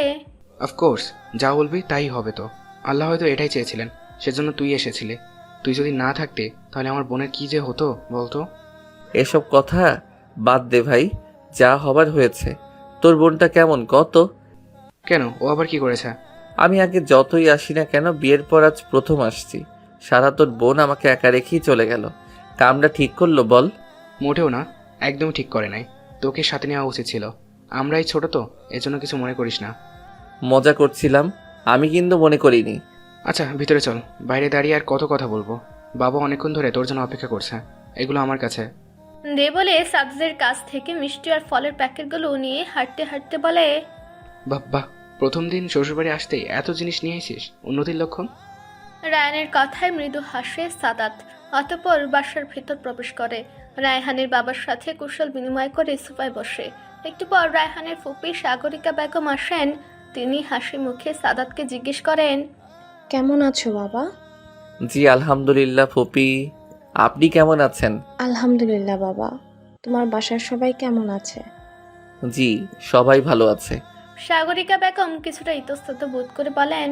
অফকোর্স, যা বলবি তাই হবে। তো আল্লাহ হয়তো এটাই চেয়েছিলেন, সেজন্য তুই এসেছিলি। তুই যদি না থাকতে তাহলে আমার বোনের কি যে হতো বলতো। এসব কথা বাদ দে ভাই, যা হবার হয়েছে। তোর বোনটা কেমন কত? কেন, ও আবার কি করেছে? আমি আগে যতই আসি না কেন, বিয়ের পর আজ প্রথম আসছি। সারা তোর বোন আমাকে একা রেখেই চলে গেল। কামটা ঠিক করলো বল? মোটেও না, একদম ঠিক করে নাই। তোকে সাথে নেওয়া উচিত ছিল। আমরাই ছোট তো, এজন্য কিছু মনে করিস না। মজা করছিলাম, আমি কিন্তু মনে করিনি। আচ্ছা, ভিতরে চল। বাইরে দাঁড়িয়ে আর কত কথা বলবো। বাবা অনেকক্ষণ ধরে তোর জন্য অপেক্ষা করছে। এগুলো আমার কাছে দে বলে সাদাতের কাছ থেকে মিষ্টি আর ফলের প্যাকেটগুলো নিয়ে হাঁটতে হাঁটতে বলে, বাহ, প্রথম দিন শ্বশুরবাড়ি আসতেই এত জিনিস নিয়ে এসিস, উন্নতির লক্ষণ। রায়ানের কথায় মৃদু হাসে সাদাত। অতঃপর বাসার ভেতর প্রবেশ করে। রায়হানের বাবার সাথে কুশল বিনিময় করে সোফায় বসে। একটু পর রায়হানের ফুপি সাগরিকা বেগম আসেন। তিনি হাসি মুখে সাদাতকে জিজ্ঞেস করেন, কেমন আছো বাবা? জি আলহামদুলিল্লাহ ফুপি, আপনি কেমন আছেন? আলহামদুলিল্লাহ বাবা। তোমার বাসার সবাই কেমন আছে? জি সবাই ভালো আছে। সাগরিকা বেগম কিছুটা ইতস্তত বোধ করে বলেন,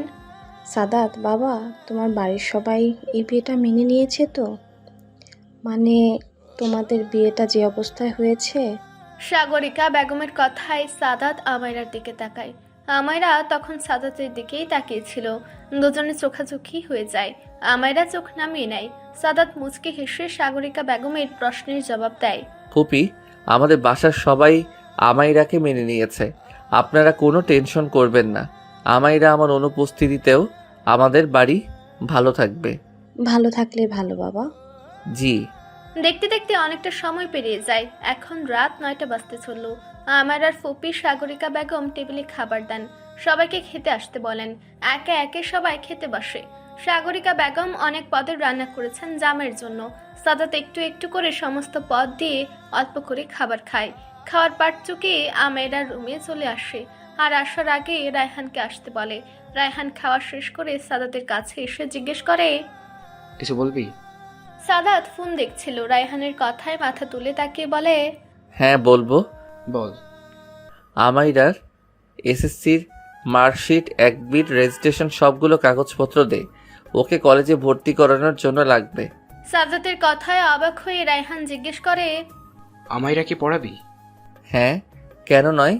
সাদাত বাবা, তোমার বাড়ির সবাই এই বিয়েটা মেনে নিয়েছে তো? মানে তোমাদের বিয়েটা যে অবস্থায় হয়েছে। সাগরিকা বেগমের কথায় সাদাত আমায়রার দিকে তাকায়। আমায়রা তখন সাদাতের দিকেই তাকিয়েছিল। দুজনে চোখাচোখি হয়ে যায়। আমায়রা চোখ নামিয়ে নেয়। সাদাত মুচকে হেসে সাগরিকা বেগমের প্রশ্নের জবাব দেয়, ফুপি, আমাদের বাসার সবাই আমাইরাকে মেনে নিয়েছে। আপনারা কোনো টেনশন করবেন না, আমাইরা আমার অনুপস্থিতিতেও আমাদের বাড়ি ভালো থাকবে। ভালো থাকলে ভালো বাবা। জি। দেখতে দেখতে অনেকটা সময় পেরিয়ে যায়। এখন রাত 9টা বাজতে চলল। আমার আর ফুপি সাগরিকা বেগম টেবিলে খাবার দেন, সবাইকে খেতে আসতে বলেন। একে একে সবাই খেতে বসে। সাগরিকা বেগম অনেক পদের রান্না করেছেন জামের জন্য। সাদাত একটু একটু করে সমস্ত পদ দিয়ে অল্প করে খাবার খায়। খাওয়ার পাট চুকিয়ে আমেরা রুমে চলে আসে, আর আসার আগে রায়হানকে আসতে বলে। রায়হান খাওয়া শেষ করে সাদাতের কাছে এসে জিজ্ঞেস করে, কিছু বলবি? সাদাত ফোন দেখছিল। রায়হানের কথায় মাথা তুলে তাকিয়ে বলে, হ্যাঁ বলবো। বল। আমাইরার এসএসসির মার্কশিট, একবিট, রেজিস্ট্রেশন সবগুলো কাগজপত্র দে, ওকে কলেজে ভর্তি করানোর জন্য লাগবে। সাদাতের কথায় অবাক হয়ে রায়হান জিজ্ঞেস করে, আমাইরা কি পড়াবি? হ্যাঁ, কেন নয়?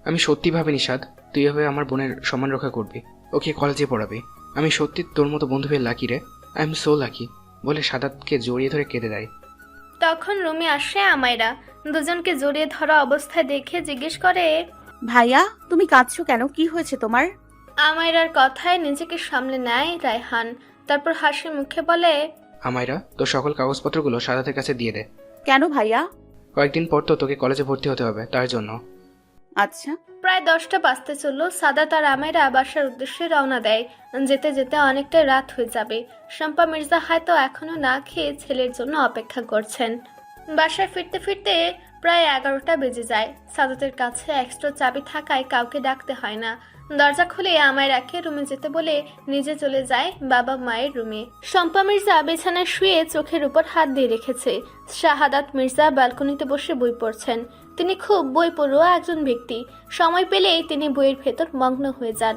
আমি সত্যি ভাবিনি সাদ তুই এভাবে আমার বোনের সম্মান রক্ষা করবি, ওকে কলেজে পড়াবি। আমি সত্যি তোর মতো বন্ধু পেয়ে লাকি রে, আই এম সো লাকি বলে সাদাতকে জড়িয়ে ধরে কেঁদে দেয়। তখন রুমে আসে আমায়রা। দুজনকে জড়িয়ে ধরা অবস্থায় দেখে জিজ্ঞেস করে, ভাইয়া তুমি কাঁদছো কেন, কি হয়েছে তোমার? আমায়রার কথায় নিজেকে সামলে নেয় রায়হান। তারপর হাসি মুখে বলে, আমাইরা তোর সকল কাগজপত্রগুলো সাদাতের কাছে দিয়ে দে। কেন ভাইয়া? কয়েকদিন পর তো তোকে কলেজে ভর্তি হতে হবে, তার জন্য। আচ্ছা। প্রায় 10টা বাজতে চলল। সাদাত আর আমায়রা বাসার উদ্দেশ্যে রওনা দেয়। যেতে যেতে অনেকটা রাত হয়ে যাবে। শম্পা মির্জা হয়তো এখনো না খেয়ে ছেলের জন্য অপেক্ষা করছেন। বাসায় ফিরতে ফিরতে প্রায় 11টা বেজে যায়। সাদাতের কাছে এক্সট্রা চাবি থাকায় কাউকে ডাকতে হয় না। দরজা খুলে আমায়রাকে রুমে যেতে বলে নিজে চলে যায় বাবা মায়ের রুমে। শম্পা মির্জা বিছানায় শুয়ে চোখের উপর হাত দিয়ে রেখেছে। শাহাদাত মির্জা ব্যালকনিতে বসে বই পড়ছেন। তিনি খুব বই পড়ুয়া একজন ব্যক্তি। সময় পেলেই তিনি বইয়ের ভেতর মগ্ন হয়ে যান।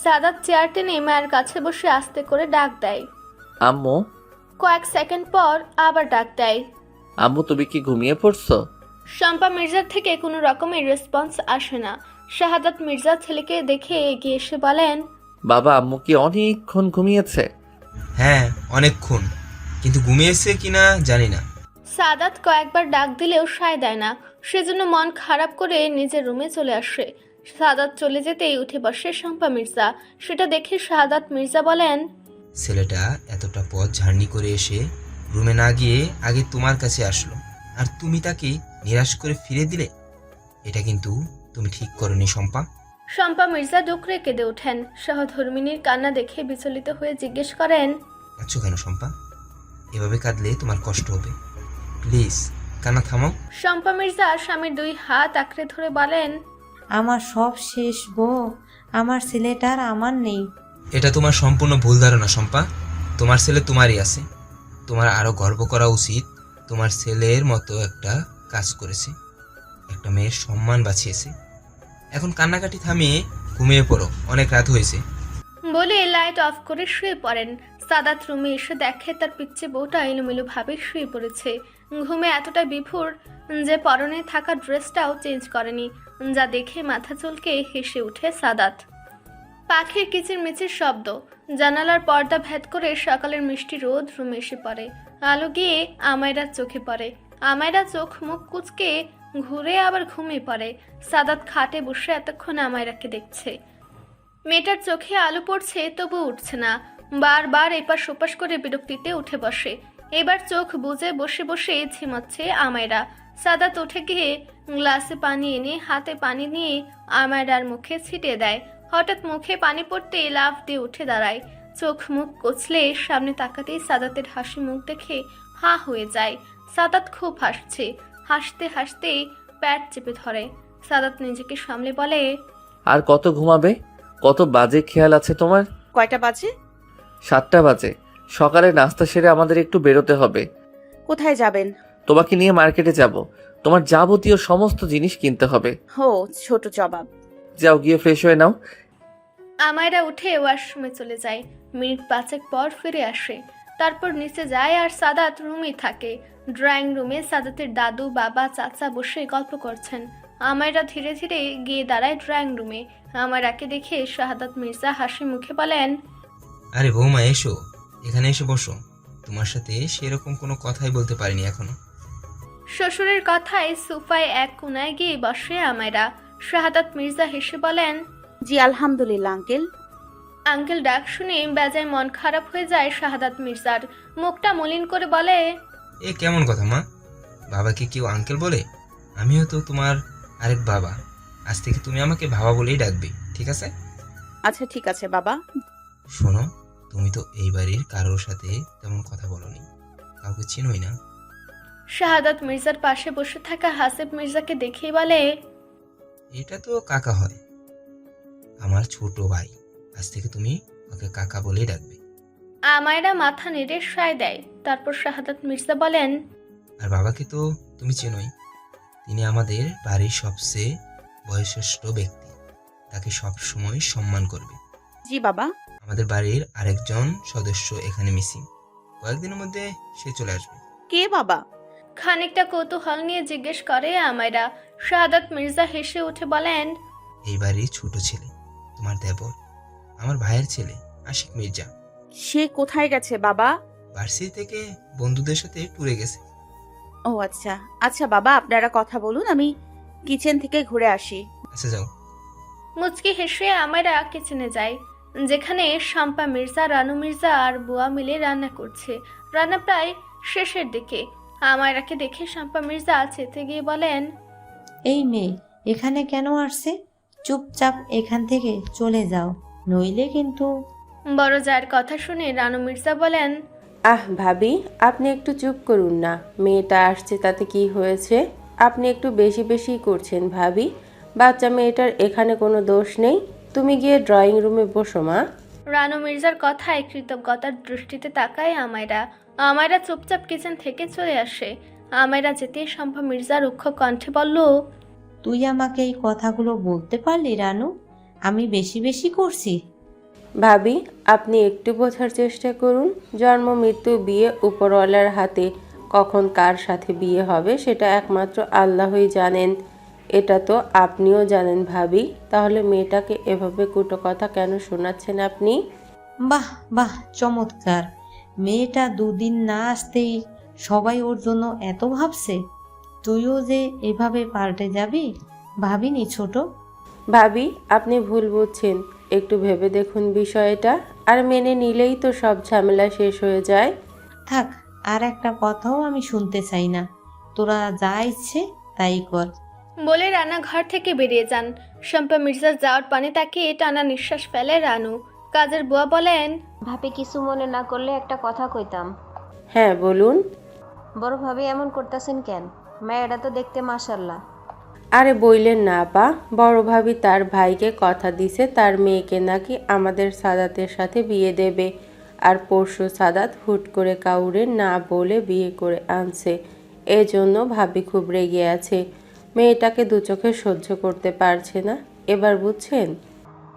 সাদাত চেয়ার টেনে মায়ের কাছে বসে আস্তে করে ডাক দেয়। আম্মু। কয়েক সেকেন্ড পর আবার ডাক দেয়। আম্মু, তুমি কি ঘুমিয়ে পড়ছো? শম্পা মির্জার থেকে কোনো রকমের রেসপন্স আসে না। শাহাদাত মির্জা ছেলেকে দেখে এগিয়ে এসে বলেন, বাবা, আম্মু কি অনেকক্ষণ ঘুমিয়েছে? হ্যাঁ, অনেকক্ষণ, কিন্তু ঘুমিয়েছে কিনা জানি না। সাদাত কয়েকবার ডাক দিলেও সায় দেয় না। সেজন্য মন খারাপ করে নিজের রুমে চলে আসে। সাদাত চলে যেতেই উঠে বসে শম্পা মির্জা। সেটা দেখে শাহাদাত মির্জা বলেন, ছেলেটা এতটা পথ জার্নি করে এসে রুমে না গিয়ে আগে তোমার কাছে আসলো, আর তুমি তাকে নিরাশ করে ফিরে দিলে। এটা কিন্তু তুমি ঠিক করনি শম্পা। শম্পা মির্জা ডুকরে কেঁদে ওঠেন। সহধর্মিনীর কান্না দেখে বিচলিত হয়ে জিজ্ঞেস করেন, আচ্ছা কেন শম্পা? এভাবে কাঁদলে তোমার কষ্ট হবে, প্লিজ কান্না থামাও। শম্পা মির্জা স্বামীর 2 হাত আঁকড়ে ধরে বলেন, আমার সব শেষ গো, আমার ছেলেটার আমার নেই। এটা তোমার সম্পূর্ণ ভুল ধারণা শম্পা। তোমার ছেলে তোমারই আছে। তোমার আরো গর্ব করা উচিত। তোমার ছেলের মতো একটা কাজ করেছে, একটা মেয়ের সম্মান বাঁচিয়েছে। এখন কান্নাকাটি থামিয়ে ঘুমিয়ে পড়ো, অনেক রাত হয়েছে। বলে লাইট অফ করে শুয়ে পড়েন। সাদাত রুমে এসে দেখে তার পিচ্ছে বউটা এলোমেলো ভাবে শুয়ে পড়েছে। ঘুমে এতটা বিভোর যে পরনে থাকা ড্রেসটাও চেঞ্জ করেনি, যা দেখে মাথা চুলকে হেসে উঠে সাদাত। পাখির কিচিরমিচির শব্দ, জানালার পর্দা ভেদ করে সকালের মিষ্টি রোদ রুমে এসে পড়ে। আলো গিয়ে আমায়রার চোখে পড়ে। আমায়রা চোখ মুখ কুচকে ঘুরে আবার ঘুমিয়ে পড়ে। সাদাত খাটে বসে এতক্ষণ আমায়রাকে দেখছে। মেয়েটার চোখে আলো পড়ছে, তবু উঠছে না। বারবার এপাশ ওপাশ করে বিরক্তিতে উঠে বসে। এবার চোখ বুজে বসে বসে ঝিমাচ্ছে আমায়রা। সাদাত উঠে গিয়ে গ্লাসে পানি এনে হাতে পানি নিয়ে আমায়রার মুখে ছিটিয়ে দেয়। হঠাৎ মুখে পানি পড়তে লাফ দিয়ে উঠে দাঁড়ায়। চোখ মুখ কচলে সামনে তাকাতেই সাদাতের হাসি মুখ দেখে হা হয়ে যায়। সাদাত খুব হাসছে। হাসতে হাসতেই প্যাট চেপে ধরে। সাদাত নিজেকে সামলে বলে, আর কত ঘুমাবে? কত বাজে খেয়াল আছে তোমার? কয়টা বাজে? 7টা বাজে। সকালে নাস্তা সেরে আমাদের একটু বেরোতে হবে। কোথায় যাবেন? তোমাকে নিয়ে মার্কেটে যাব। তোমার যাবতীয় সমস্ত জিনিস কিনতে হবে। হো, ছোট জবাব। যাও, গিয়ে ফ্রেশ হয়ে নাও। আমায়রা উঠে ওয়াশরুমে চলে যায়। মিনিট 5 পর ফিরে আসে। তারপর নিচে যায় আর সাদাত রুমেই থাকে। ড্রয়িং রুমে সাদাতের দাদু, বাবা, চাচা বসে গল্প করছেন। আমায়রা ধীরে ধীরে গিয়ে দাঁড়ায় ড্রয়িং রুমে। আমায়রাকে দেখে শাহাদাত মির্জা হাসি মুখে বলেন, আরে বৌমা এসো, এখানে এসে বসো। তোমার সাথে সেরকম কোনো কথাই বলতে পারিনি এখনো। শ্বশুরের কথায় সোফায় এক কোনায় গিয়ে বসে আমেরা। শাহাদাত মির্জা হেসে বলেন, জি আলহামদুলিল্লাহ আঙ্কেল। আঙ্কেল ডাক শুনে বেজায় মন খারাপ হয়ে যায় শাহাদাত মির্জার। মুখটা মলিন করে বলে, এ কেমন কথা মা? বাবাকে কেউ আঙ্কেল বলে? আমিও তো তোমার আরেক বাবা। আজ থেকে তুমি আমাকে বাবা বলেই ডাকবে, ঠিক আছে? আচ্ছা ঠিক আছে বাবা। শোনো, তুমি তো এই বাড়ির কারোর সাথে তেমন কথা বলোনি, কাউকে চিনোই না। শাহাদাত মির্জার পাশে বসে থাকা হাসিব মির্জাকে দেখেই বলে, এটা তো কাকা হয়, আমার ছোট ভাই। আজ থেকে তুমি ওকে কাকা বলেই ডাকবে। আমায়রা মাথা নেড়ে সায় দেয়। তারপর শাহাদাত মির্জা বলেন, আর বাবাকে তো তুমি চেনোই, তিনি আমাদের বাড়ির সবচেয়ে বয়োজ্যেষ্ঠ ব্যক্তি, তাকে সব সময় সম্মান করবে। জি বাবা। আমাদের বাড়ির আরেকজন সদস্য এখানে মিসিং, কয়েকদিনের মধ্যে সে চলে আসবে। কে বাবা? খানিকটা কৌতূহল নিয়ে জিজ্ঞেস করে আমায়রা। শাহাদাত মির্জা হেসে উঠে বলেন, এই বাড়ির ছোট ছেলে, তোমার দেবর, আমার ভাইয়ের ছেলে আশিক মির্জা। সে কোথায় গেছে বাবা? ভার্সিটি থেকে বন্ধুদের সাথে ট্যুরে গেছে। ও আচ্ছা আচ্ছা বাবা, আপনারা কথা বলুন, আমি কিচেন থেকে ঘুরে আসি। আচ্ছা যাও। মুচকি হেসে আমায়রা কিচেনে যায়, যেখানে শম্পা মির্জা, রানু মির্জা আর বুয়া মিলে রান্না করছে। রান্না প্রায় শেষের দিকে। আমায়রাকে দেখে শম্পা মির্জা চেতে গিয়ে বলেন, এই মেয়ে এখানে কেন আসছে? চুপচাপ এখান থেকে চলে যাও, নইলে কিন্তু। বড় জায়ের কথা শুনে রানু মির্জা বলেন, আহ ভাবি, আপনি একটু চুপ করুন না। মেয়েটা আসছে তাতে কি হয়েছে? আপনি একটু বেশি বেশি করছেন ভাবি। বাচ্চা মেয়েটার এখানে কোনো দোষ নেই। তুমি গিয়ে ড্রয়িং রুমে বসো মা। রানু মির্জার কথায় কৃতজ্ঞতার দৃষ্টিতে তাকায় আমায়রা। আমায়রা চুপচাপ কিচেন থেকে চলে আসে। আমায়রা যেতে শম্পা মির্জা রুক্ষ কণ্ঠে বলল, তুই আমাকে এই কথাগুলো বলতে পারলি রানু? আমি বেশি বেশি করছি? ভাবি, আপনি একটু বোঝার চেষ্টা করুন। জন্ম মৃত্যু বিয়ে উপরওয়ালার হাতে। কখন কার সাথে বিয়ে হবে সেটা একমাত্র আল্লাহই জানেন। এটা তো আপনিও জানেন ভাবি। তাহলে মেয়েটাকে এভাবে কুটো কথা কেন শোনাচ্ছেন আপনি? বাহ বাহ, চমৎকার। মেয়েটা দুদিন না আসতেই সবাই ওর জন্য এত ভাবছে। তুইও যে এভাবে পাল্টে যাবি ভাবিনি ছোট। ভাবি, আপনি ভুল বুঝছেন। একটু ভেবে দেখুন বিষয়টা, আর মেনে নিলেই তো সব ঝামেলা শেষ হয়ে যায়। থাক, আর একটা কথাও আমি শুনতে চাই না। তোরা যা ইচ্ছে তাই কর। বলে রান্নাঘর থেকে বেরিয়ে যান। শম্পা মির্জার যাওয়ার পানে তাকিয়ে টানা নিঃশ্বাস ফেলে রানু। কাজের বুয়া বলেন, ভাবি কিছু মনে না করলে একটা কথা কইতাম। হ্যাঁ বলুন। বড় ভাবি এমন করতেছেন কেন? মেয়েটা তো দেখতে মাশাল্লাহ। আরে বইলেন না আপা, বড় ভাবি তার ভাইকে কথা দিছে তার মেয়েকে নাকি আমাদের সাদাতের সাথে বিয়ে দেবে। আর পরশু সাদাত হুট করে কাউরে না বলে বিয়ে করে আনছে। এজন্য ভাবি খুব রেগে আছে। মেয়েটাকে দু চোখে সহ্য করতে পারছে না। এবার বুঝছেন?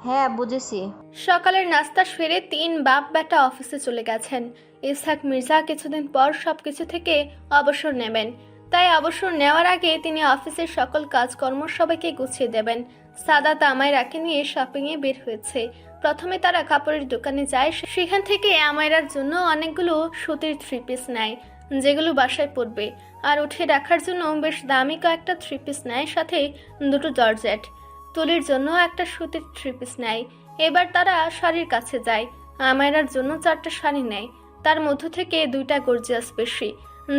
হ্যাঁ বুঝেছি। সকালের নাস্তা সেরে 3 বাপ বেটা অফিসে চলে গেছেন। ইসহাক মির্জা কিছুদিন পর সবকিছু থেকে অবসর নেবেন। তাই অবসর নেওয়ার আগে তিনি অফিসের সকল কাজকর্ম সবাইকে গুছিয়ে দেবেন। সাদাত আমায়রাকে নিয়ে শপিংয়ে বের হয়েছে। প্রথমে তারা কাপড়ের দোকানে যায়। সেখান থেকে আমায়রার জন্য অনেকগুলো সুতির 3 পিস নেয়, যেগুলো বাসায় পরবে। আর উঠে রাখার জন্য বেশ দামি কয়েকটা 3 পিস নেয়, সাথে 2টো জর্জেট। তুলির জন্য একটা সুতির 3 পিস নেয়। এবার তারা শাড়ির কাছে যায়। আমায়রার জন্য 4টা শাড়ি নেয়, তার মধ্য থেকে 2টা গর্জিয়াস বেশি,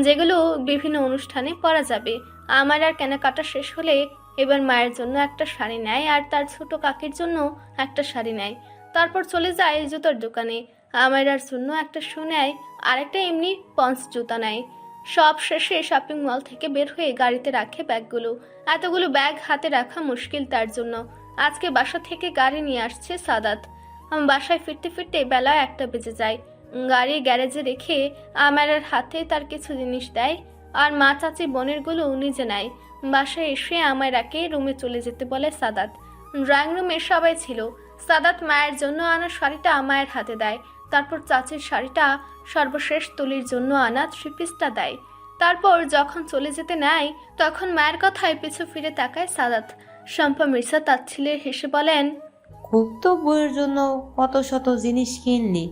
যেগুলো বিভিন্ন অনুষ্ঠানে পরা যাবে। আমায়রার কেনাকাটা শেষ হলে এবার মায়ের জন্য একটা শাড়ি নেয় আর তার ছোট কাকির জন্য একটা শাড়ি নেয়। তারপর চলে যায় জুতোর দোকানে। আমায়রার জন্য একটা শু নেয় আর একটা এমনি পন্স জুতা নেয়। সব শেষে শপিং মল থেকে বের হয়ে গাড়িতে রাখে ব্যাগগুলো। এতগুলো ব্যাগ হাতে রাখা মুশকিল তার জন্য। আজকে বাসা থেকে গাড়ি নিয়ে আসছে সাদাত। বাসায় ফিরতে ফিরতে বেলা 1টা বেজে যায়। গাড়ি গ্যারেজে রেখে আমায়রার হাতে তার কিছু জিনিস দেয় আর মা চাচি বোনেরগুলো নিজে নেয়। বাসায় এসে আমায়রাকে রুমে চলে যেতে বলে সাদাত। ড্রয়িং রুমে সবাই ছিল। সাদাত মায়ের জন্য আনা শাড়িটা মায়ের হাতে দেয়। তারপর চাচির শাড়িটা, সর্বশেষ তুলির জন্য আনা 3 পিসটা দেয়। তারপর যখন চলে যেতে নেয় তখন মায়ের কথায় পিছু ফিরে তাকায় সাদাত। শম্পা মির্জা তাচ্ছিল্যে হেসে বলেন, খুব তো বইয়ের জন্য কত শত জিনিস কিনলি।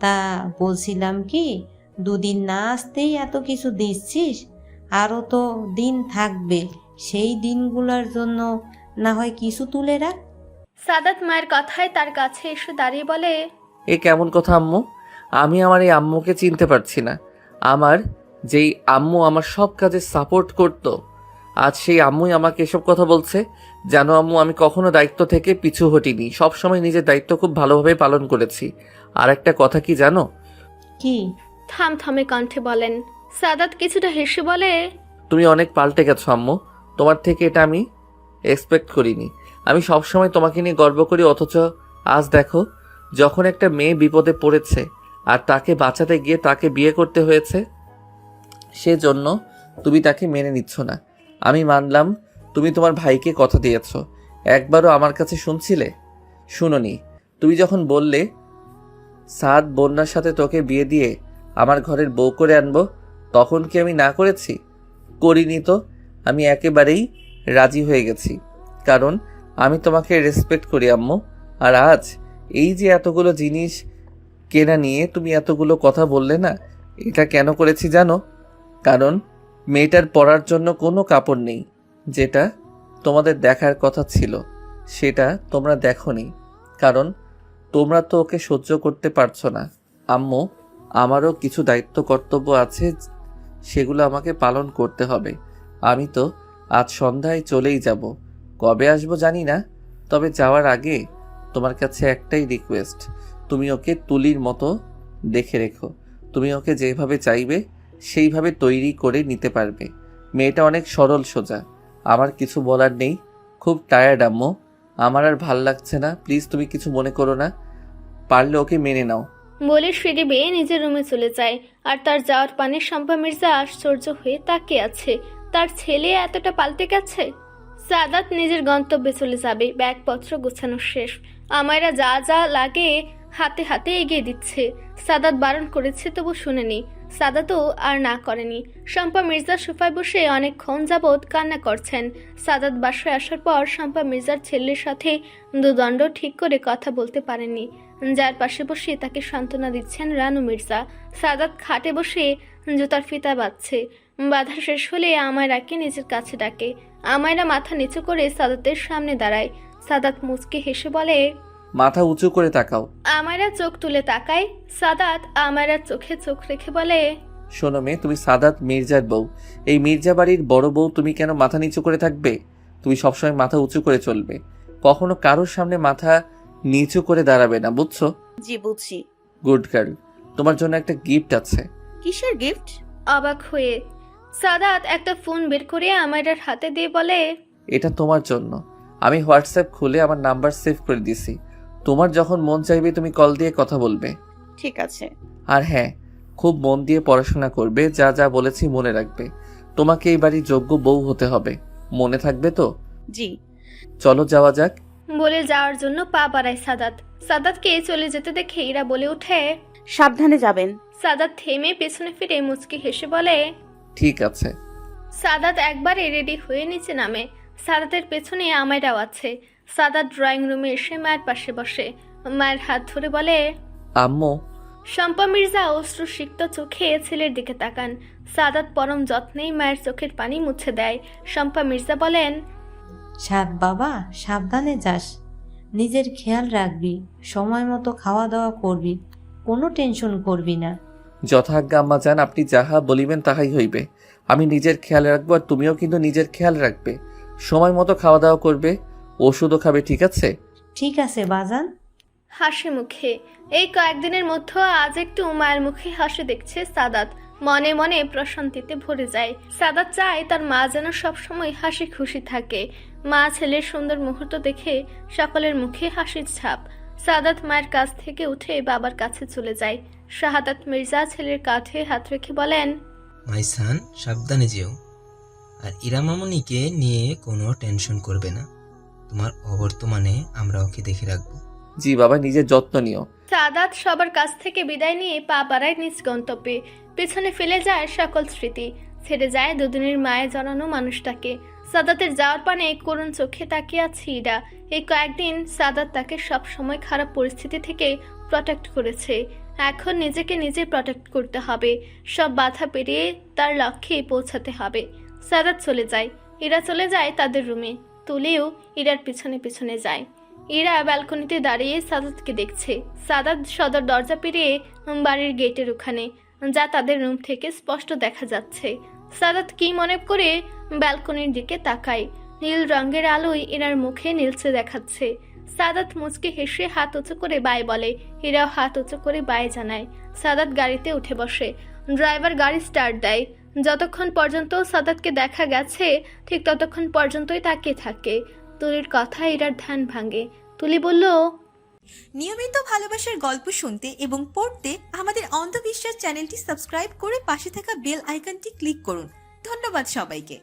তা বলছিলাম কি, দুদিন না আসতেই এত কিছু দিচ্ছিস? আরও তো দিন থাকবে, সেই দিনগুলোর জন্য না হয় কিছু তুলে রাখ। সাদাত মায়ের কথায় তার কাছে এসে দাঁড়িয়ে বলে, এ কেমন কথা আম্মু? আমি আমার এই আম্মুকে চিনতে পারছি না। আমার যেই আম্মু আমার সব কাজে সাপোর্ট করত, আজ সেই আম্মুই আমাকে এসব কথা বলছে। জানো আম্মু, আমি কখনো দায়িত্ব থেকে পিছু হটিনি, সবসময় নিজের দায়িত্ব খুব ভালোভাবে পালন করেছি। আর একটা কথা কি জানো? কি? থামথমে কণ্ঠে বলেন। সাদাত কিছুটা হেসে বলে, তুমি অনেক পাল্টে গেছো আম্মু, তোমার থেকে এটা আমি এক্সপেক্ট করিনি। আমি সবসময় তোমাকে নিয়ে গর্ব করি, অথচ আজ দেখো, যখন একটা মেয়ে বিপদে পড়েছে আর তাকে বাঁচাতে গিয়ে তাকে বিয়ে করতে হয়েছে, সেজন্য তুমি তাকে মেনে নিচ্ছ না। আমি মানলাম তুমি তোমার ভাইকে কথা দিয়েছ, একবারও আমার কাছে শুনছিলে? শুনোনি। তুমি যখন বললে সাদ বন্যার সাথে তোকে বিয়ে দিয়ে আমার ঘরের বউ করে আনবো, তখন কি আমি না করেছি? করিনি তো। আমি একেবারেই রাজি হয়ে গেছি, কারণ আমি তোমাকে রেসপেক্ট করি আম্মু। আর আজ এই যে এতগুলো জিনিস কেনা নিয়ে তুমি এতগুলো কথা বললে না, এটা কেন করেছি জানো? কারণ মেয়েটার পরার জন্য কোনো কাপড় নেই, যেটা তোমাদের দেখার কথা ছিল সেটা তোমরা দেখোনি, কারণ তোমরা তো ওকে সহ্য করতে পারছো না। আম্মু, আমারও কিছু দায়িত্ব কর্তব্য আছে, সেগুলো আমাকে পালন করতে হবে। আমি তো আজ সন্ধ্যায় চলেই যাব, কবে আসবো জানি না, তবে যাওয়ার আগে তোমার কাছে একটাই রিকোয়েস্ট, তুমি ওকে তুলির মতো দেখে রেখো। তুমি ওকে যেভাবে চাইবে সেইভাবে তৈরি করে নিতে পারবে। মেয়েটা অনেক সরল সোজা। আমার কিছু বলার নেই, খুব টায়ার্ড আম্মু, আমার আর ভাল লাগছে না। প্লিজ তুমি কিছু মনে করো না, পারলে ওকে মেনে নাও। বলে সিঁড়ি বেয়ে নিজের রুমে চলে যায়। আর তার যাওয়ার পানে শম্পা মির্জা আশ্চর্য হয়ে তাকিয়ে আছে। তার ছেলে এতটা পাল্টে গেছে। সাদাত নিজের গন্তব্যে চলে যাবে, ব্যাগপত্র গোছানো শেষ। আমায়রা যা যা লাগে হাতে হাতে এগিয়ে দিচ্ছে। সাদাত বারণ করেছে তবু শুনেনি। সাদাতও আর না করেনি। শম্পা মির্জা সোফায় বসে অনেকক্ষণ যাবৎ কান্না করছেন। সাদাত বাসায় আসার পর শম্পা মির্জার ছেলের সাথে দুদণ্ড ঠিক করে কথা বলতে পারেননি, যার পাশে বসে তাকে সান্ত্বনা দিচ্ছেন রানু মির্জা। সাদাত খাটে বসে জুতার ফিতা বাঁধছে। বাধা শেষ হলে আমায়রাকে নিজের কাছে ডাকে। আমায়রা মাথা নিচু করে সাদাতের সামনে দাঁড়ায়। সাদাত মুচকে হেসে বলে, মাথা উঁচু করে তাকাও। আমায়রা চোখ তুলে তাকায়। সাদাত আমায়রার চোখে চোখ রেখে বলে, শোনো মেয়ে, তুমি সাদাত মির্জার বউ, এই মির্জা বাড়ির বড় বউ, তুমি কেন মাথা নিচু করে থাকবে? তুমি সবসময় মাথা উঁচু করে চলবে, কখনো কারোর সামনে মাথা নিচু করে দাঁড়াবে না, বুঝছো? জি বুঝছি। গুড গার্ল, তোমার জন্য একটা গিফট আছে। কিসের গিফট? অবাক হয়ে সাদাত একটা ফোন বের করে আমায়রার হাতে দিয়ে বলে, এটা তোমার জন্য। আমি হোয়াটসঅ্যাপ খুলে আমার নাম্বার সেভ করে দিয়েছি, তোমার যখন মন চাইবে তুমি কল দিয়ে কথা বলবে। ঠিক আছে। আর হ্যাঁ, খুব মন দিয়ে পড়াশোনা করবে, যা যা বলেছি মনে রাখবে। তোমাকে এই বাড়ির যোগ্য বউ হতে হবে, মনে থাকবে তো? জি। চলো যাওয়া যাক। বলে যাওয়ার জন্য পা বাড়ায় সাদাত। সাদাতকে চলে যেতে দেখে ইরা বলে ওঠে, সাবধানে যাবেন। সাদাত থেমে পেছনে ফিরে মুচকি হেসে বলে, ঠিক আছে। সাদাত একবারে রেডি হয়ে নিচে নামে। সাদাতের পেছনে আমায়রাও আছে। সাদাত ড্রয়িং রুমে এসে মায়ের পাশে বসে, মায়ের হাত ধরে বলে, আম্মু। শম্পা মির্জা অশ্রুসিক্ত চোখে ছেলের দিকে তাকান। সাদাত পরম যত্নেই মায়ের চোখের পানি মুছে দেয়। শম্পা মির্জা বলেন, সাদ বাবা, সাবধানে যাস, নিজের খেয়াল রাখবি, সময় মতো খাওয়া দাওয়া করবি, কোনো টেনশন করবি না। যথাজ্ঞা আম্মা জান, আপনি যাহা বলিবেন তাহাই হইবে। আমি নিজের খেয়াল রাখবো, আর তুমিও কিন্তু নিজের খেয়াল রাখবে। সময় মতো খাওয়া দাওয়া করবে, ওষুধও খাবে, ঠিক আছে? ঠিক আছে বাজান। হাসি মুখে। এই কয়েকদিনের মধ্যে আজ একটু মায়ের মুখে হাসি দেখছে সাদাত। মনে মনে প্রশান্তিতে ভরে যায়। সাদাত চায় তার মা যেন সবসময় হাসি খুশি থাকে। মা ছেলের সুন্দর মুহূর্ত দেখে সকলের মুখে হাসির ছাপ। সাদাত মায়ের কাছ থেকে উঠে বাবার কাছে চলে যায়। শাহাদাত মির্জা ছেলের কাঁধে হাত রেখে বলেন, মাই সান, সাবধানে যেও, আর ইরা মামুনিকে নিয়ে কোনো টেনশন করবে না। তোমার অবর্তমানে আমরা ওকে দেখে রাখবো। জি বাবা, নিজের যত্ন নিও। সাদাত সবার কাছ থেকে বিদায় নিয়ে পা বাড়ায় নিজ গন্তব্যে। পেছনে ফেলে যায় সকল স্মৃতি, ছেড়ে যায় দুদিনের মায়ে জড়ানো মানুষটাকে। সাদাতের যাওয়ার পানে করুণ চোখে তাকিয়ে আছে ইরা। এই কয়েকদিন সাদাত তাকে সব সময় খারাপ পরিস্থিতি থেকে প্রোটেক্ট করেছে। এখন নিজেকে নিজে প্রটেক্ট করতে হবে, সব বাধা পেরিয়ে তার লক্ষ্যে পৌঁছাতে হবে। সাদাত চলে যায়, ইরা চলে যায় তাদের রুমে। তুলিও ইরার পিছনে পিছনে যায়। ইরা ব্যালকনিতে দাঁড়িয়ে সাদাতকে দেখছে। সাদাত সদর দরজা পেরিয়ে বাড়ির গেটের ওখানে, যা তাদের রুম থেকে স্পষ্ট দেখা যাচ্ছে। সাদাত কি মনে করে ব্যালকনির দিকে তাকায়। নীল রঙের আলোয় ইরার মুখে নীলচে দেখাচ্ছে। সাদাত মুচকে হেসে হাত উঁচু করে বাই বলে, ইরাও হাত উঁচু করে বাই জানায়। সাদাত গাড়িতে উঠে বসে। ড্রাইভার গাড়ি স্টার্ট দেয়। যতক্ষণ পর্যন্ত সাদাতকে দেখা গেছে ঠিক ততক্ষণ পর্যন্তই তাকিয়ে থাকে। তুলির কথা ইরার ধ্যান ভাঙে। তুলি বলল, নিয়মিত ভালোবাসার গল্প শুনতে এবং পড়তে আমাদের অন্ধবিশ্বাস চ্যানেলটি সাবস্ক্রাইব করে পাশে থাকা বেল আইকনটি ক্লিক করুন। ধন্যবাদ সবাইকে।